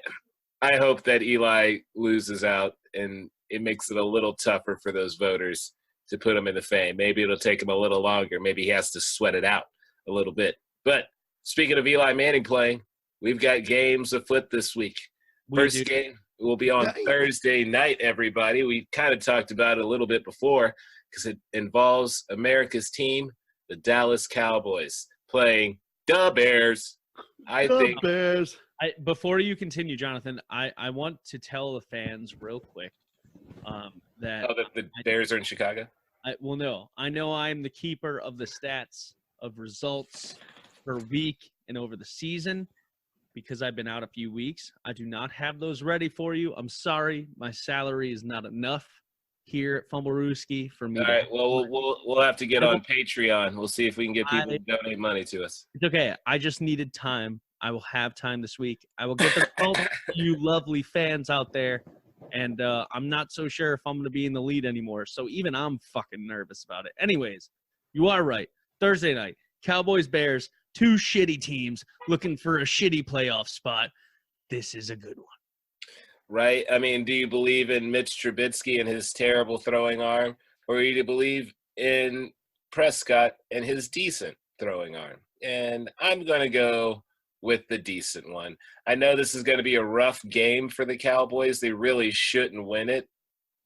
hope that Eli loses out and it makes it a little tougher for those voters to put him in the fame. Maybe it'll take him a little longer. Maybe he has to sweat it out a little bit. But speaking of Eli Manning playing, we've got games afoot this week. First game will be on Thursday night, everybody. We kind of talked about it a little bit before because it involves America's team, the Dallas Cowboys, playing the Bears. Bears. Before you continue, Jonathan, I want to tell the fans real quick that the Bears are in Chicago? No. I know I'm the keeper of the stats of results per week and over the season because I've been out a few weeks. I do not have those ready for you. I'm sorry. My salary is not enough here at Fumblerooski for me. All right. Well, we'll have to get on Patreon. We'll see if we can get people to donate money to us. It's okay. I just needed time. I will have time this week. I will get the help you lovely fans out there. And I'm not so sure if I'm going to be in the lead anymore. So even I'm fucking nervous about it. Anyways, you are right. Thursday night, Cowboys, Bears, 2 shitty teams looking for a shitty playoff spot. This is a good one. Right? I mean, do you believe in Mitch Trubisky and his terrible throwing arm? Or do you believe in Prescott and his decent throwing arm? And I'm going to go with the decent one. I know this is going to be a rough game for the Cowboys. They really shouldn't win it.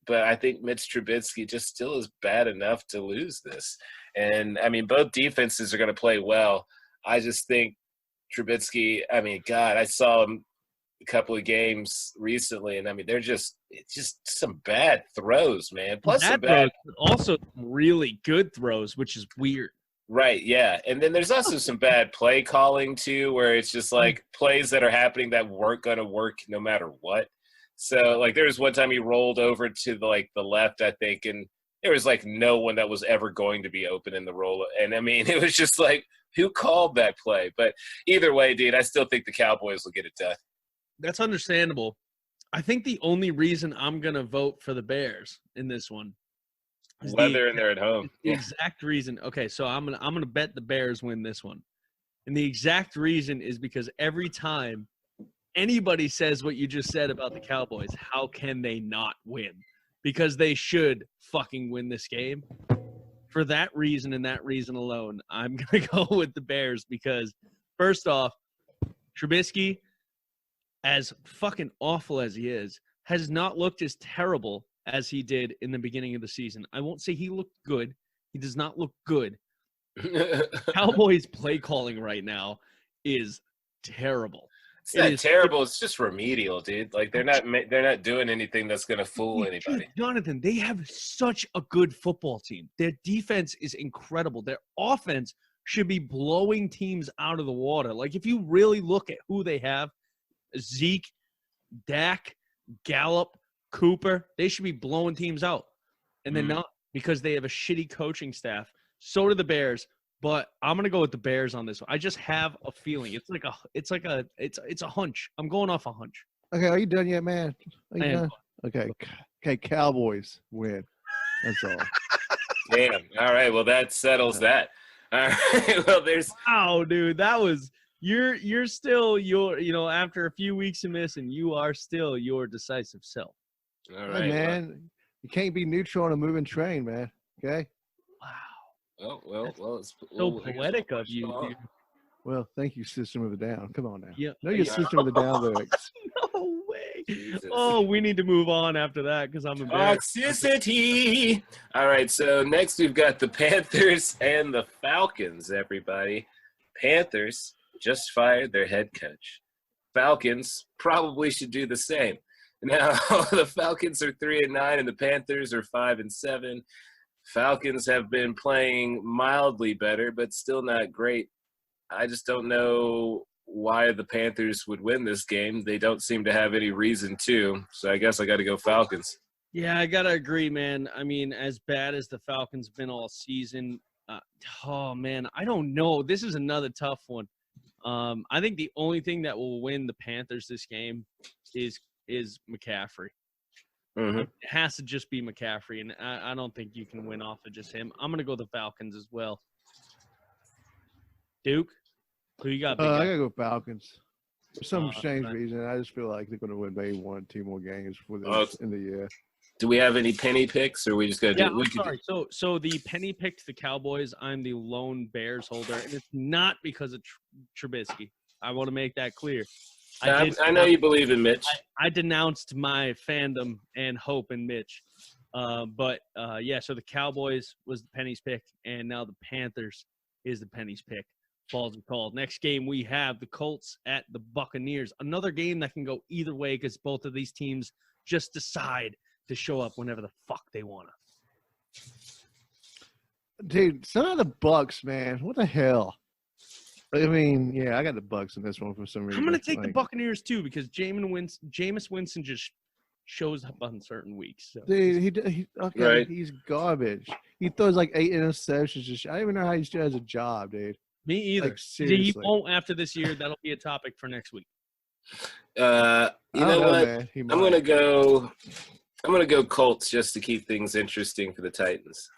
But I think Mitch Trubisky just still is bad enough to lose this. And, I mean, both defenses are going to play well. I just think Trubisky, I mean, God, I saw him a couple of games recently, and, I mean, it's just some bad throws, man. Plus some bad – also really good throws, which is weird. Right, yeah. And then there's also some bad play calling, too, where it's just, like, plays that are happening that weren't going to work no matter what. So, like, there was one time he rolled over to, the left, I think, and there was, like, no one that was ever going to be open in the roll. And, I mean, it was just like, who called that play? But either way, dude, I still think the Cowboys will get it done. That's understandable. I think the only reason I'm going to vote for the Bears in this one is weather and they're at home. The exact reason. Okay, so I'm gonna bet the Bears win this one. And the exact reason is because every time anybody says what you just said about the Cowboys, how can they not win? Because they should fucking win this game. For that reason and that reason alone, I'm going to go with the Bears because, first off, Trubisky, as fucking awful as he is, has not looked as terrible as he did in the beginning of the season. I won't say he looked good. He does not look good. Cowboys play calling right now is terrible. It's not terrible. It's just remedial, dude. Like they're not doing anything that's gonna fool anybody. Jonathan, they have such a good football team. Their defense is incredible. Their offense should be blowing teams out of the water. Like if you really look at who they have, Zeke, Dak, Gallup, Cooper, they should be blowing teams out. And they're not because they have a shitty coaching staff. So do the Bears. But I'm gonna go with the Bears on this one. I just have a feeling. It's a hunch. I'm going off a hunch. Okay, are you done yet, man? Are you done? Okay, Cowboys win. That's all. Damn. All right. Well, that settles that. All right. Well, there's. Oh, dude, that was you're still after a few weeks of missing, you are still your decisive self. All right, hey, man. You can't be neutral on a moving train, man. Okay. Wow. Well, it's so poetic of you, dude. Well, thank you, System of a Down. Come on now. Yeah. Know your System of a Down lyrics. No way. Jesus. Oh, we need to move on after that because I'm embarrassed. Toxicity. All right, so next we've got the Panthers and the Falcons, everybody. Panthers just fired their head coach. Falcons probably should do the same. Now, the Falcons are 3-9 and the Panthers are 5-7. Falcons have been playing mildly better, but still not great. I just don't know why the Panthers would win this game. They don't seem to have any reason to, so I guess I got to go Falcons. Yeah, I got to agree, man. I mean, as bad as the Falcons been all season, oh, man, I don't know. This is another tough one. I think the only thing that will win the Panthers this game is McCaffrey. Mm-hmm. It has to just be McCaffrey, and I don't think you can win off of just him. I'm going to go the Falcons as well. Duke, who you got? I got to go Falcons. For some strange reason, I just feel like they're going to win maybe 1 or 2 more games for this in the year. Do we have any penny picks, or are we just going to do it? Sorry. So the penny picked the Cowboys. I'm the lone Bears holder, and it's not because of Trubisky. I want to make that clear. I know you believe in Mitch. I denounced my fandom and hope in Mitch. So the Cowboys was the pennies pick, and now the Panthers is the pennies pick. Balls are called. Next game, we have the Colts at the Buccaneers. Another game that can go either way because both of these teams just decide to show up whenever the fuck they want to. Dude, somehow the Bucks, man. What the hell? I mean, yeah, I got the Bucks in this one for some reason. I'm going to take the Buccaneers, too, because Jameis Winston just shows up on certain weeks. So. Dude, he's garbage. He throws like 8 interceptions. I don't even know how he still has a job, dude. Me either. Like, seriously. He won't after this year. That'll be a topic for next week. You know what? Man. I'm gonna go Colts just to keep things interesting for the Titans.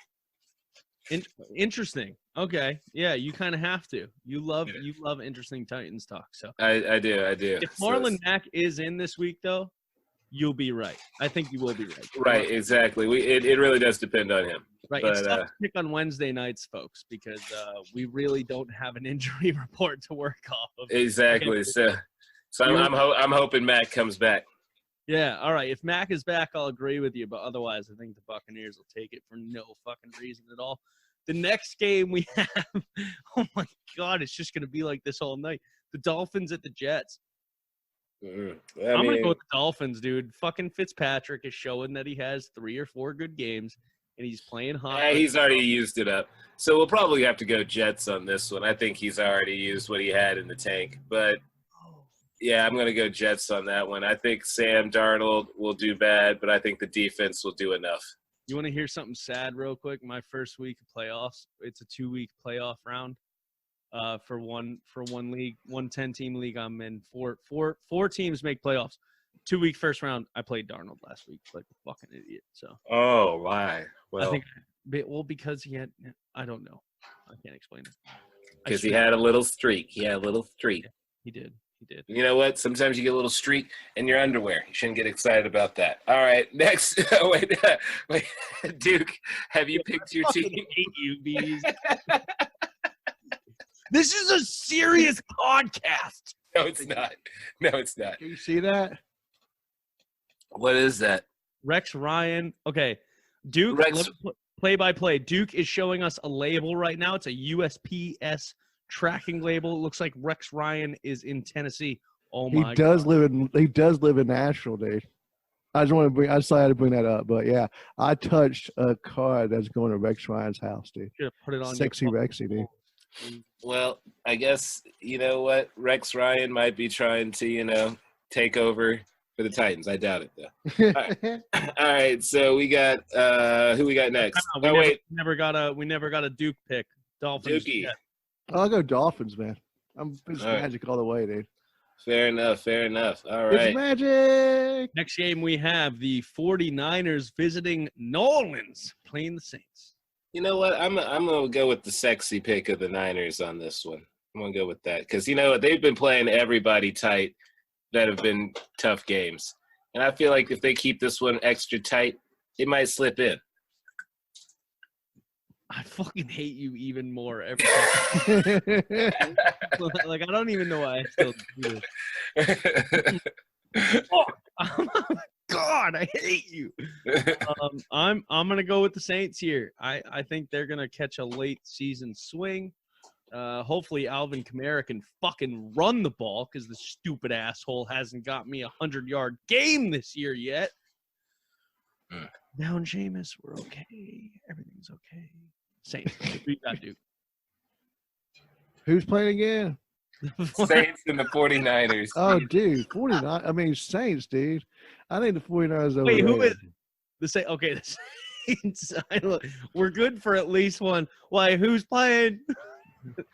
Interesting. Okay. Yeah, you kind of have to. You love interesting Titans talk. So I do. If Marlon Mack is in this week, though, you'll be right. I think you will be right. Right. Exactly. It really does depend on him. Right. But, it's tough to pick on Wednesday nights, folks, because we really don't have an injury report to work off of. Exactly. So I'm hoping Mack comes back. Yeah. All right. If Mack is back, I'll agree with you. But otherwise, I think the Buccaneers will take it for no fucking reason at all. The next game we have, oh my God, it's just going to be like this all night. The Dolphins at the Jets. I'm going to go with the Dolphins, dude. Fucking Fitzpatrick is showing that he has 3 or 4 good games, and he's playing hot. Yeah, he's already used it up. So we'll probably have to go Jets on this one. I think he's already used what he had in the tank. But, yeah, I'm going to go Jets on that one. I think Sam Darnold will do bad, but I think the defense will do enough. You want to hear something sad real quick? My first week of playoffs, it's a 2-week playoff round for one league, 10-team league I'm in. Four teams make playoffs. 2-week first round, I played Darnold last week like a fucking idiot. So. Oh, why? Well, I think because he had – I don't know. I can't explain it. Because he had a little streak. He did. You know what? Sometimes you get a little streak in your underwear. You shouldn't get excited about that. All right, next. wait, Duke, have you picked your team? I hate you, Bees. This is a serious podcast. No, it's not. Can you see that? What is that? Rex Ryan. Okay, Duke, play-by-play. Duke is showing us a label right now. It's a USPS tracking label. It looks like Rex Ryan is in Tennessee. Oh He my does God. live in Nashville, dude. I just had to bring that up, but yeah, I touched a card that's going to Rex Ryan's house, dude. Should have put it on Sexy your Rexy, dude. Well, I guess you know what? Rex Ryan might be trying to, take over for the Titans. I doubt it though. All right. All right, so we got who we got next? We never got a Duke pick. Dolphins. Dookie. Jets. I'll go Dolphins, man. It's All right. magic all the way, dude. Fair enough. All right. It's magic. Next game we have the 49ers visiting New Orleans, playing the Saints. You know what? I'm gonna go with the sexy pick of the Niners on this one. I'm gonna go with that because you know what? They've been playing everybody tight that have been tough games, and I feel like if they keep this one extra tight, it might slip in. I fucking hate you even more every time. Like, I don't even know why I still do this. Oh, God, I hate you. I'm gonna go with the Saints here. I think they're gonna catch a late season swing. Hopefully Alvin Kamara can fucking run the ball because the stupid asshole hasn't got me 100-yard game this year yet. Down Jameis, we're okay. Everything's okay. Saints, we got Duke. Who's playing again? Saints and the 49ers. Oh, dude, 49. I mean, Saints, dude. I think the 49ers are Wait, who overrated. is the Saints? Okay, the Saints. We're good for at least one. Why? Who's playing?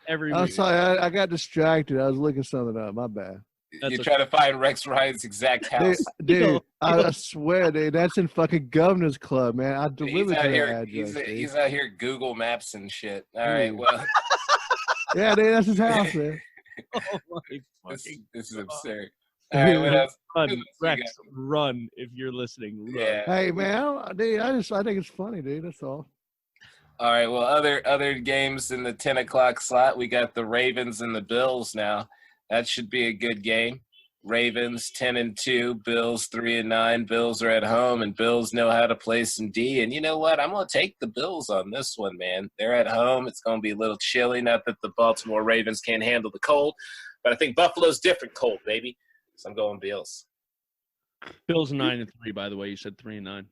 Every I'm week. sorry, I got distracted. I was looking something up. My bad. You're trying to find Rex Ryan's exact house. Dude, I swear, dude, that's in fucking Governor's Club, man. I He's delivered out to here. that address. dude. He's out here Google Maps and shit. All right, well, Yeah, dude, that's his house, man. Oh my fucking this is absurd. All right, what else? Run, Who else Rex, we got? run if you're listening. Run. Yeah. Hey, man, dude, I think it's funny, dude. That's all. All right. Well, other games in the 10 o'clock slot, we got the Ravens and the Bills now. That should be a good game. Ravens 10-2, Bills 3-9. Bills are at home, and Bills know how to play some D. And you know what? I'm gonna take the Bills on this one, man. They're at home. It's gonna be a little chilly. Not that the Baltimore Ravens can't handle the cold, but I think Buffalo's different cold, baby. So I'm going Bills. Bills 9-3, by the way. You said 3-9.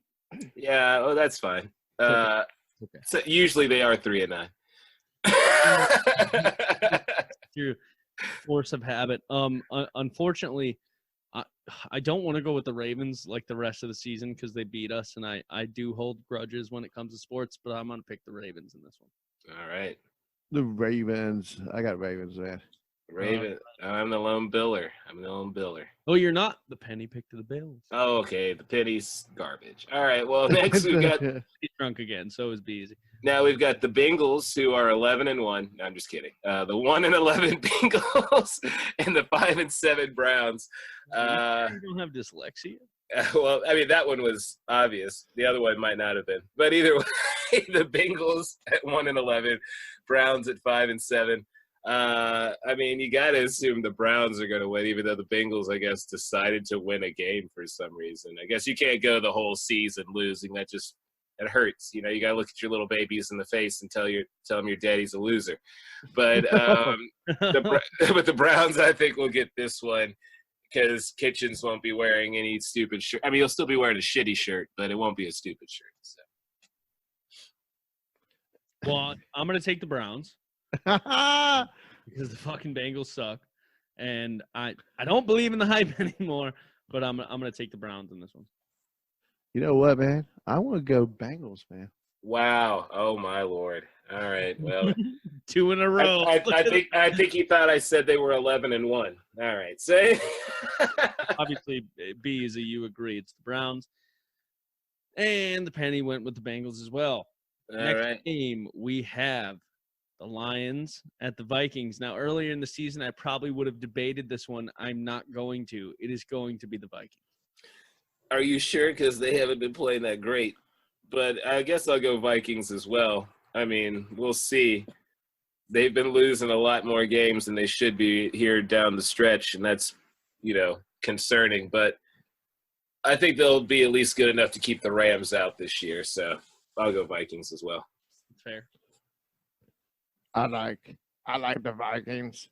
Yeah. Oh, that's fine. Okay. So usually they are 3-9. Through force of habit. Unfortunately, I don't want to go with the Ravens like the rest of the season because they beat us, and I do hold grudges when it comes to sports, but I'm gonna pick the Ravens in this one. All right. The Ravens. I got Ravens, man. Raven. I'm the lone biller. Oh, you're not. The penny picked to the Bills. Oh, okay. The penny's garbage. All right. Well, next we've got He's drunk again, so is Beasley. we've got the Bengals who are 11-1. No, I'm just kidding. The 1-11 Bengals and the 5-7 Browns. You don't have dyslexia. Well, I mean that one was obvious. The other one might not have been. But either way, the Bengals at 1-11, Browns at 5-7. I mean, you got to assume the Browns are going to win, even though the Bengals, I guess, decided to win a game for some reason. I guess you can't go the whole season losing. It hurts. You know, you got to look at your little babies in the face and tell them your daddy's a loser. But but the Browns, I think, will get this one because Kitchens won't be wearing any stupid shirt. I mean, he'll still be wearing a shitty shirt, but it won't be a stupid shirt. So. Well, I'm gonna take the Browns. Because the fucking Bengals suck, and I don't believe in the hype anymore. But I'm gonna take the Browns in this one. You know what, man? I want to go Bengals, man. Wow! Oh my lord! All right, well, 2 in a row. I think he thought I said they were 11-1. All right, say. Obviously, Eazy, you agree it's the Browns, and the penny went with the Bengals as well. Next game we have the Lions at the Vikings. Now, earlier in the season, I probably would have debated this one. I'm not going to. It is going to be the Vikings. Are you sure? Because they haven't been playing that great. But I guess I'll go Vikings as well. I mean, we'll see. They've been losing a lot more games than they should be here down the stretch, and that's, concerning. But I think they'll be at least good enough to keep the Rams out this year. So I'll go Vikings as well. Fair. I like the Vikings.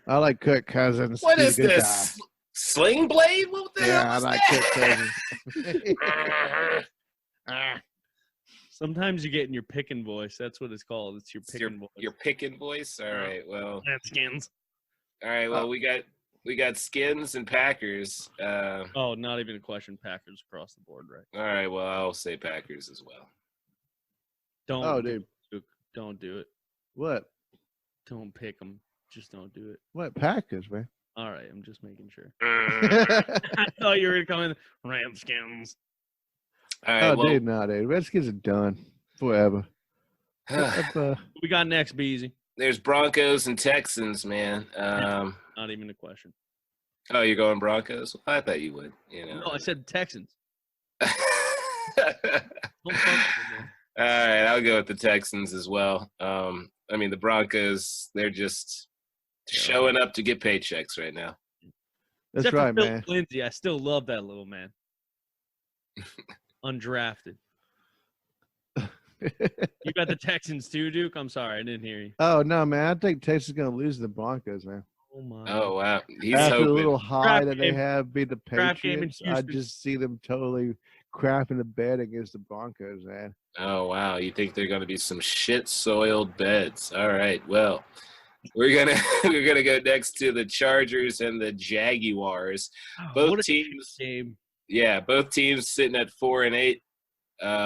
I like Kirk Cousins. What He's is a good this? Sling blade? What the guy. hell Yeah, I is like that? Kirk Cousins. Sometimes you get in your picking voice. That's what it's called. It's your picking voice. Your picking voice? All right, well. Skins. All right, well, we got Skins and Packers. Oh, not even a question. Packers across the board, right? All right, well, I'll say Packers as well. Dude. Don't do it. What? Don't pick them. Just don't do it. What? Packers, man. All right, I'm just making sure. Oh, I thought you were going to come in Ramskins. All right, well, dude, no, dude. Redskins are done forever. We got next, Beezy. there's Broncos and Texans, man. Not even a question. Oh, you're going Broncos? Well, I thought you would. You know. No, I said Texans. All right, I'll go with the Texans as well. I mean, the Broncos, they're just showing up to get paychecks right now. That's Except right, for Phil man. Lindsay, I still love that little man. Undrafted. You got the Texans too, Duke? I'm sorry, I didn't hear you. Oh no, man! I think Texas is going to lose to the Broncos, man. Oh my. Oh, wow. He's After the hoping. little high Crap that they game. have beat the Crap game in Patriots, I Houston. just see them totally crapping the bed against the Broncos, man. Oh, wow. You think they're going to be some shit-soiled beds. All right, well, we're gonna go next to the Chargers and the Jaguars. What Both a teams, game. yeah, both teams sitting at 4-8.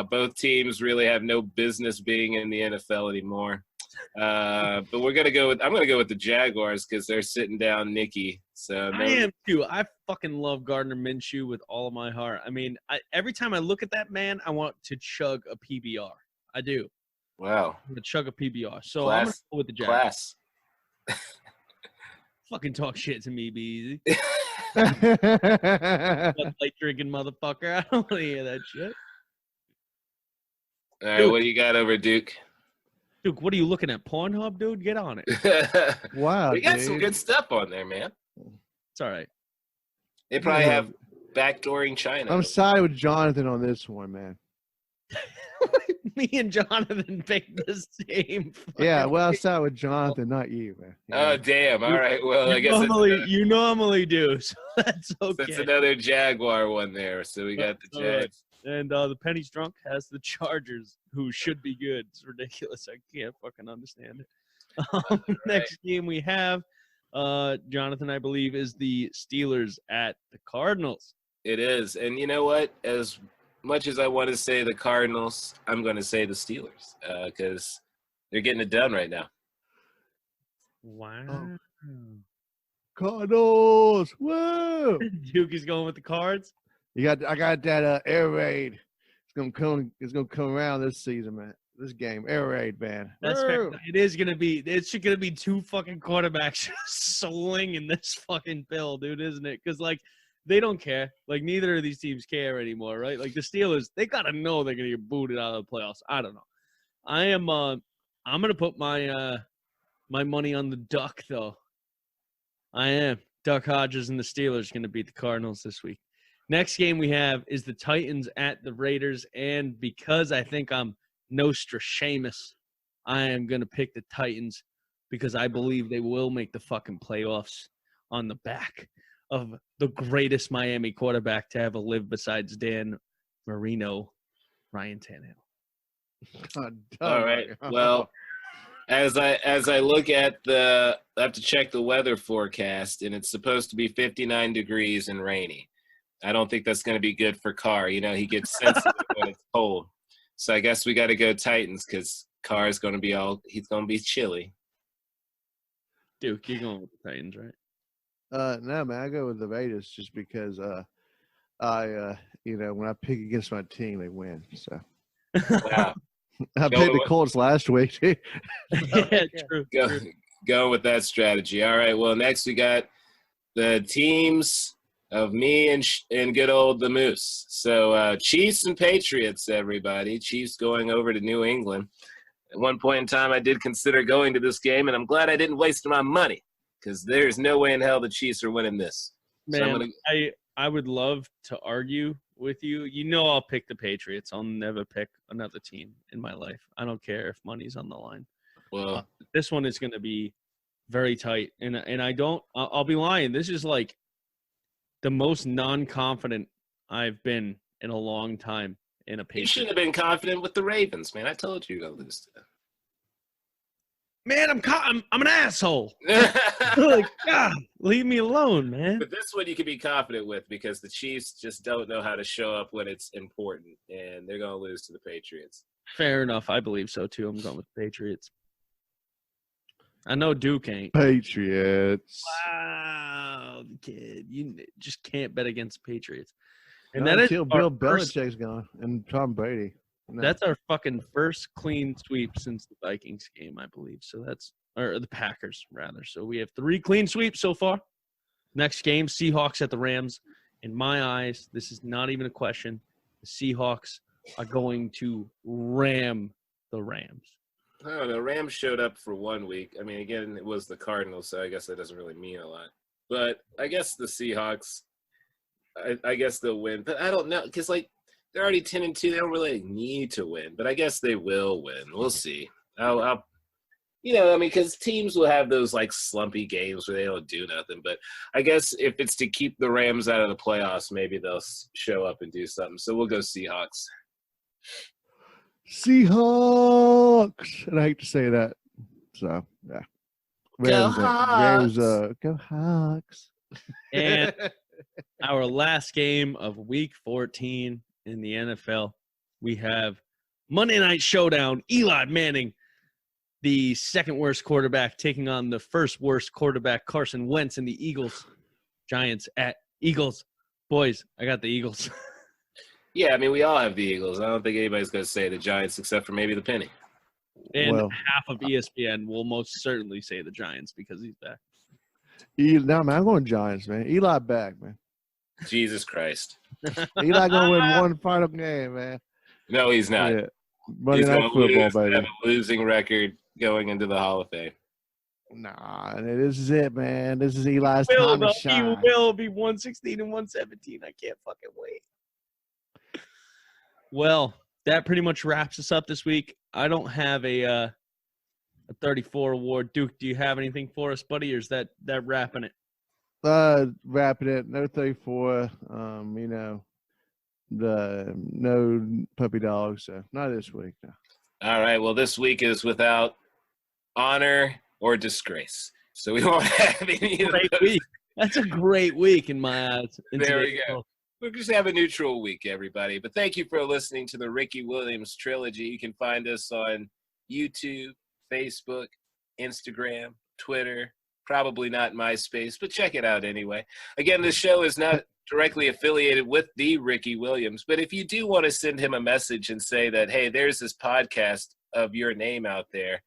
Both teams really have no business being in the NFL anymore. But I'm gonna go with the Jaguars because they're sitting down Nicky. So I am too. I fucking love Gardner Minshew with all of my heart. I mean, every time I look at that man, I want to chug a PBR. I do. Wow. I'm gonna chug a PBR. So I'm gonna go with the Jaguars. Class. Fucking talk shit to me, be easy. Yeah, Like drinking motherfucker. I don't want to hear that shit. All right, what do you got over Duke? Dude, what are you looking at? Pornhub, dude? Get on it. wow, We got dude. some good stuff on there, man. It's all right. They probably Yeah. have backdooring China. I'm siding with Jonathan on this one, man. Me and Jonathan picked the same. Yeah, fucking well, I'm thing. siding with Jonathan, not you, man. Oh, damn. All right. Well, I You guess normally do, so that's okay. that's another Jaguar one there. So we got the All right. Jags. And the Penny's Drunk has the Chargers, who should be good. It's ridiculous. I can't fucking understand it. Next game we have, Jonathan, I believe, is the Steelers at the Cardinals. It is. And you know what? As much as I want to say the Cardinals, I'm going to say the Steelers because they're getting it done right now. Wow. Cardinals, whoa! Duke is going with the Cards. I got that air raid. It's gonna come around this season, man. This game, air raid, man. That's Woo! fair. It's gonna be two fucking quarterbacks slinging this fucking pill, dude, isn't it? Because like they don't care. Like neither of these teams care anymore, right? Like the Steelers, they gotta know they're gonna get booted out of the playoffs. I don't know. I'm gonna put my my money on the Duck though. I am. Duck Hodges and the Steelers gonna beat the Cardinals this week. Next game we have is the Titans at the Raiders, and because I think I'm Nostradamus, I am going to pick the Titans because I believe they will make the fucking playoffs on the back of the greatest Miami quarterback to ever live besides Dan Marino, Ryan Tannehill. All right. Well, as I look at I have to check the weather forecast, and it's supposed to be 59 degrees and rainy. I don't think that's going to be good for Carr. You know, he gets sensitive when it's cold. So I guess we got to go Titans because Carr is going to be he's going to be chilly. Duke, you're going with the Titans, right? No, man, I go with the Raiders just because I when I pick against my team, they win. So Wow. I picked the Colts last week. Yeah, true. Go with that strategy. All right. Well, next we got the teams of me and good old the Moose. So Chiefs and Patriots, everybody. Chiefs going over to New England. At one point in time, I did consider going to this game, and I'm glad I didn't waste my money because there's no way in hell the Chiefs are winning this. Man, I would love to argue with you. You know I'll pick the Patriots. I'll never pick another team in my life. I don't care if money's on the line. Well, This one is going to be very tight. And I'll be lying. This is like the most non-confident I've been in a long time in a You Patriots. should have been confident with the Ravens, man. I told you you're gonna lose to Man, I'm an asshole. them. Like, God, leave me alone, man. But this one you can be confident with because the Chiefs just don't know how to show up when it's important, and they're gonna lose to the Patriots. Fair enough. I believe so, too. I'm going with the Patriots. I know Duke ain't. Patriots. Wow, kid. You just can't bet against the Patriots. And Not that is until our Bill first, Belichick's gone and Tom Brady. No. that's our fucking first clean sweep since the Vikings game, I believe. So or the Packers, rather. So we have 3 clean sweeps so far. Next game, Seahawks at the Rams. In my eyes, this is not even a question. The Seahawks are going to ram the Rams. I don't know. Rams showed up for 1 week. I mean, again, it was the Cardinals, so I guess that doesn't really mean a lot. But I guess the Seahawks, I guess they'll win. But I don't know because, like, they're already 10-2. They don't really need to win. But I guess they will win. We'll see. I'll because teams will have those, like, slumpy games where they don't do nothing. But I guess if it's to keep the Rams out of the playoffs, maybe they'll show up and do something. So we'll go Seahawks. Seahawks. And I hate to say that. So, yeah. Go Hawks. Go Hawks. And our last game of Week 14 in the NFL, we have Monday Night Showdown. Eli Manning, the second worst quarterback, taking on the first worst quarterback, Carson Wentz, and the Eagles. Giants at Eagles. Boys, I got the Eagles. Yeah, I mean, we all have the Eagles. I don't think anybody's going to say the Giants except for maybe the Penny. And Well, half of ESPN will most certainly say the Giants because he's back. No, man, I'm going Giants, man. Eli back, man. Jesus Christ. Eli going to win one final game, man. No, he's not. Yeah. Monday He's Night going to Football, have baby. a losing record going into the Hall of Fame. Nah, this is it, man. This is Eli's He time to shine. will be 116 and 117. I can't fucking wait. Well, that pretty much wraps us up this week. I don't have a 34 award. Duke, do you have anything for us, buddy, or is that wrapping it? Wrapping it. No 34. No puppy dogs. So not this week. No. All right. Well, this week is without honor or disgrace. So we won't have any of Great those. week. That's a great week in my eyes. There we go. We'll just have a neutral week, everybody. But thank you for listening to the Ricky Williams Trilogy. You can find us on YouTube, Facebook, Instagram, Twitter, probably not MySpace, but check it out anyway. Again, this show is not directly affiliated with the Ricky Williams, but if you do want to send him a message and say that, hey, there's this podcast of your name out there,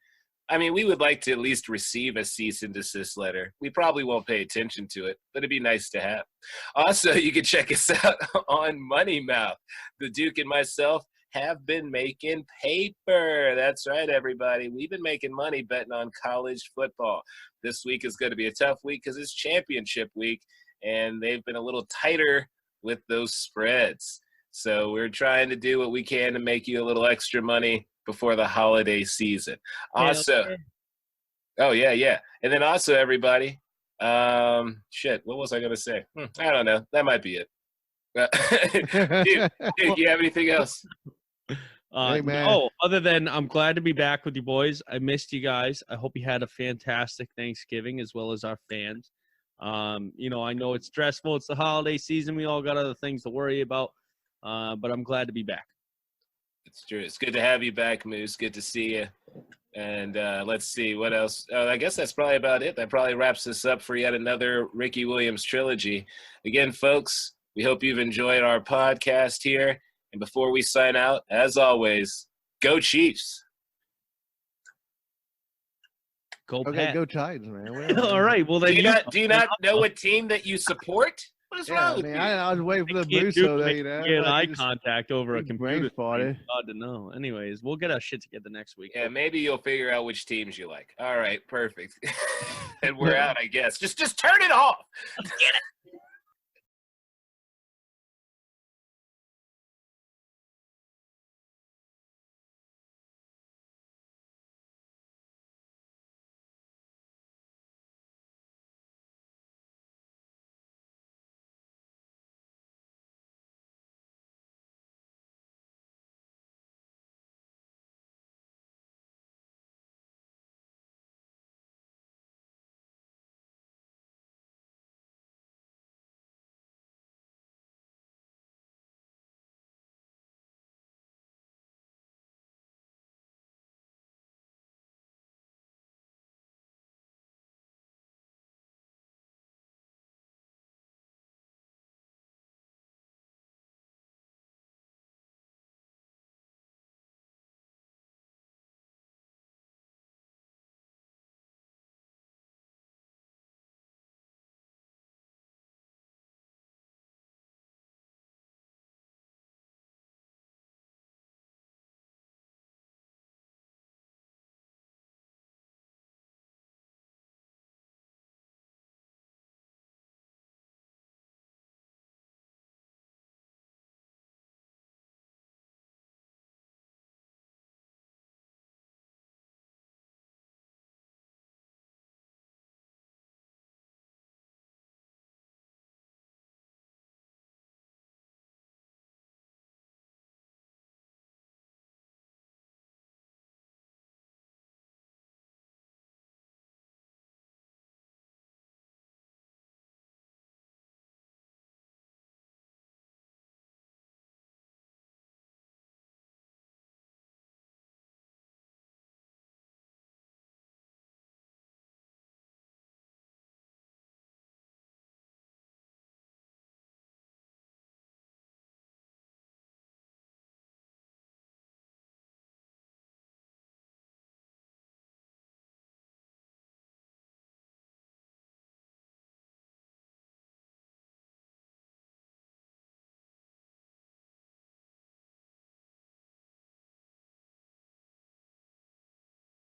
I mean, we would like to at least receive a cease and desist letter. We probably won't pay attention to it, but it'd be nice to have. Also, you can check us out on Money Mouth. The Duke and myself have been making paper. That's right, everybody. We've been making money betting on college football. This week is going to be a tough week because it's championship week, and they've been a little tighter with those spreads. So we're trying to do what we can to make you a little extra money before the holiday season. Also, yeah. And then also, everybody, what was I going to say? I don't know. That might be it. Dude, you have anything else? Hey, man. No, other than I'm glad to be back with you boys. I missed you guys. I hope you had a fantastic Thanksgiving as well as our fans. I know it's stressful. It's the holiday season. We all got other things to worry about, but I'm glad to be back. It's true. It's good to have you back, Moose. Good to see you. And let's see what else. I guess that's probably about it. That probably wraps us up for yet another Ricky Williams trilogy. Again, folks, we hope you've enjoyed our podcast here. And before we sign out, as always, go Chiefs. Go Okay, Pat. go Titans, man. All right. Well, then Do you not know a team that you support? What is wrong with you? I was waiting for the Can't boost, do so it. that, you know. Get like, eye you just- contact over a you computer. brain farted. Hard to know. Anyways, we'll get our shit together next week. Yeah, maybe you'll figure out which teams you like. All right, perfect. And we're out, I guess. Just turn it off. Get it.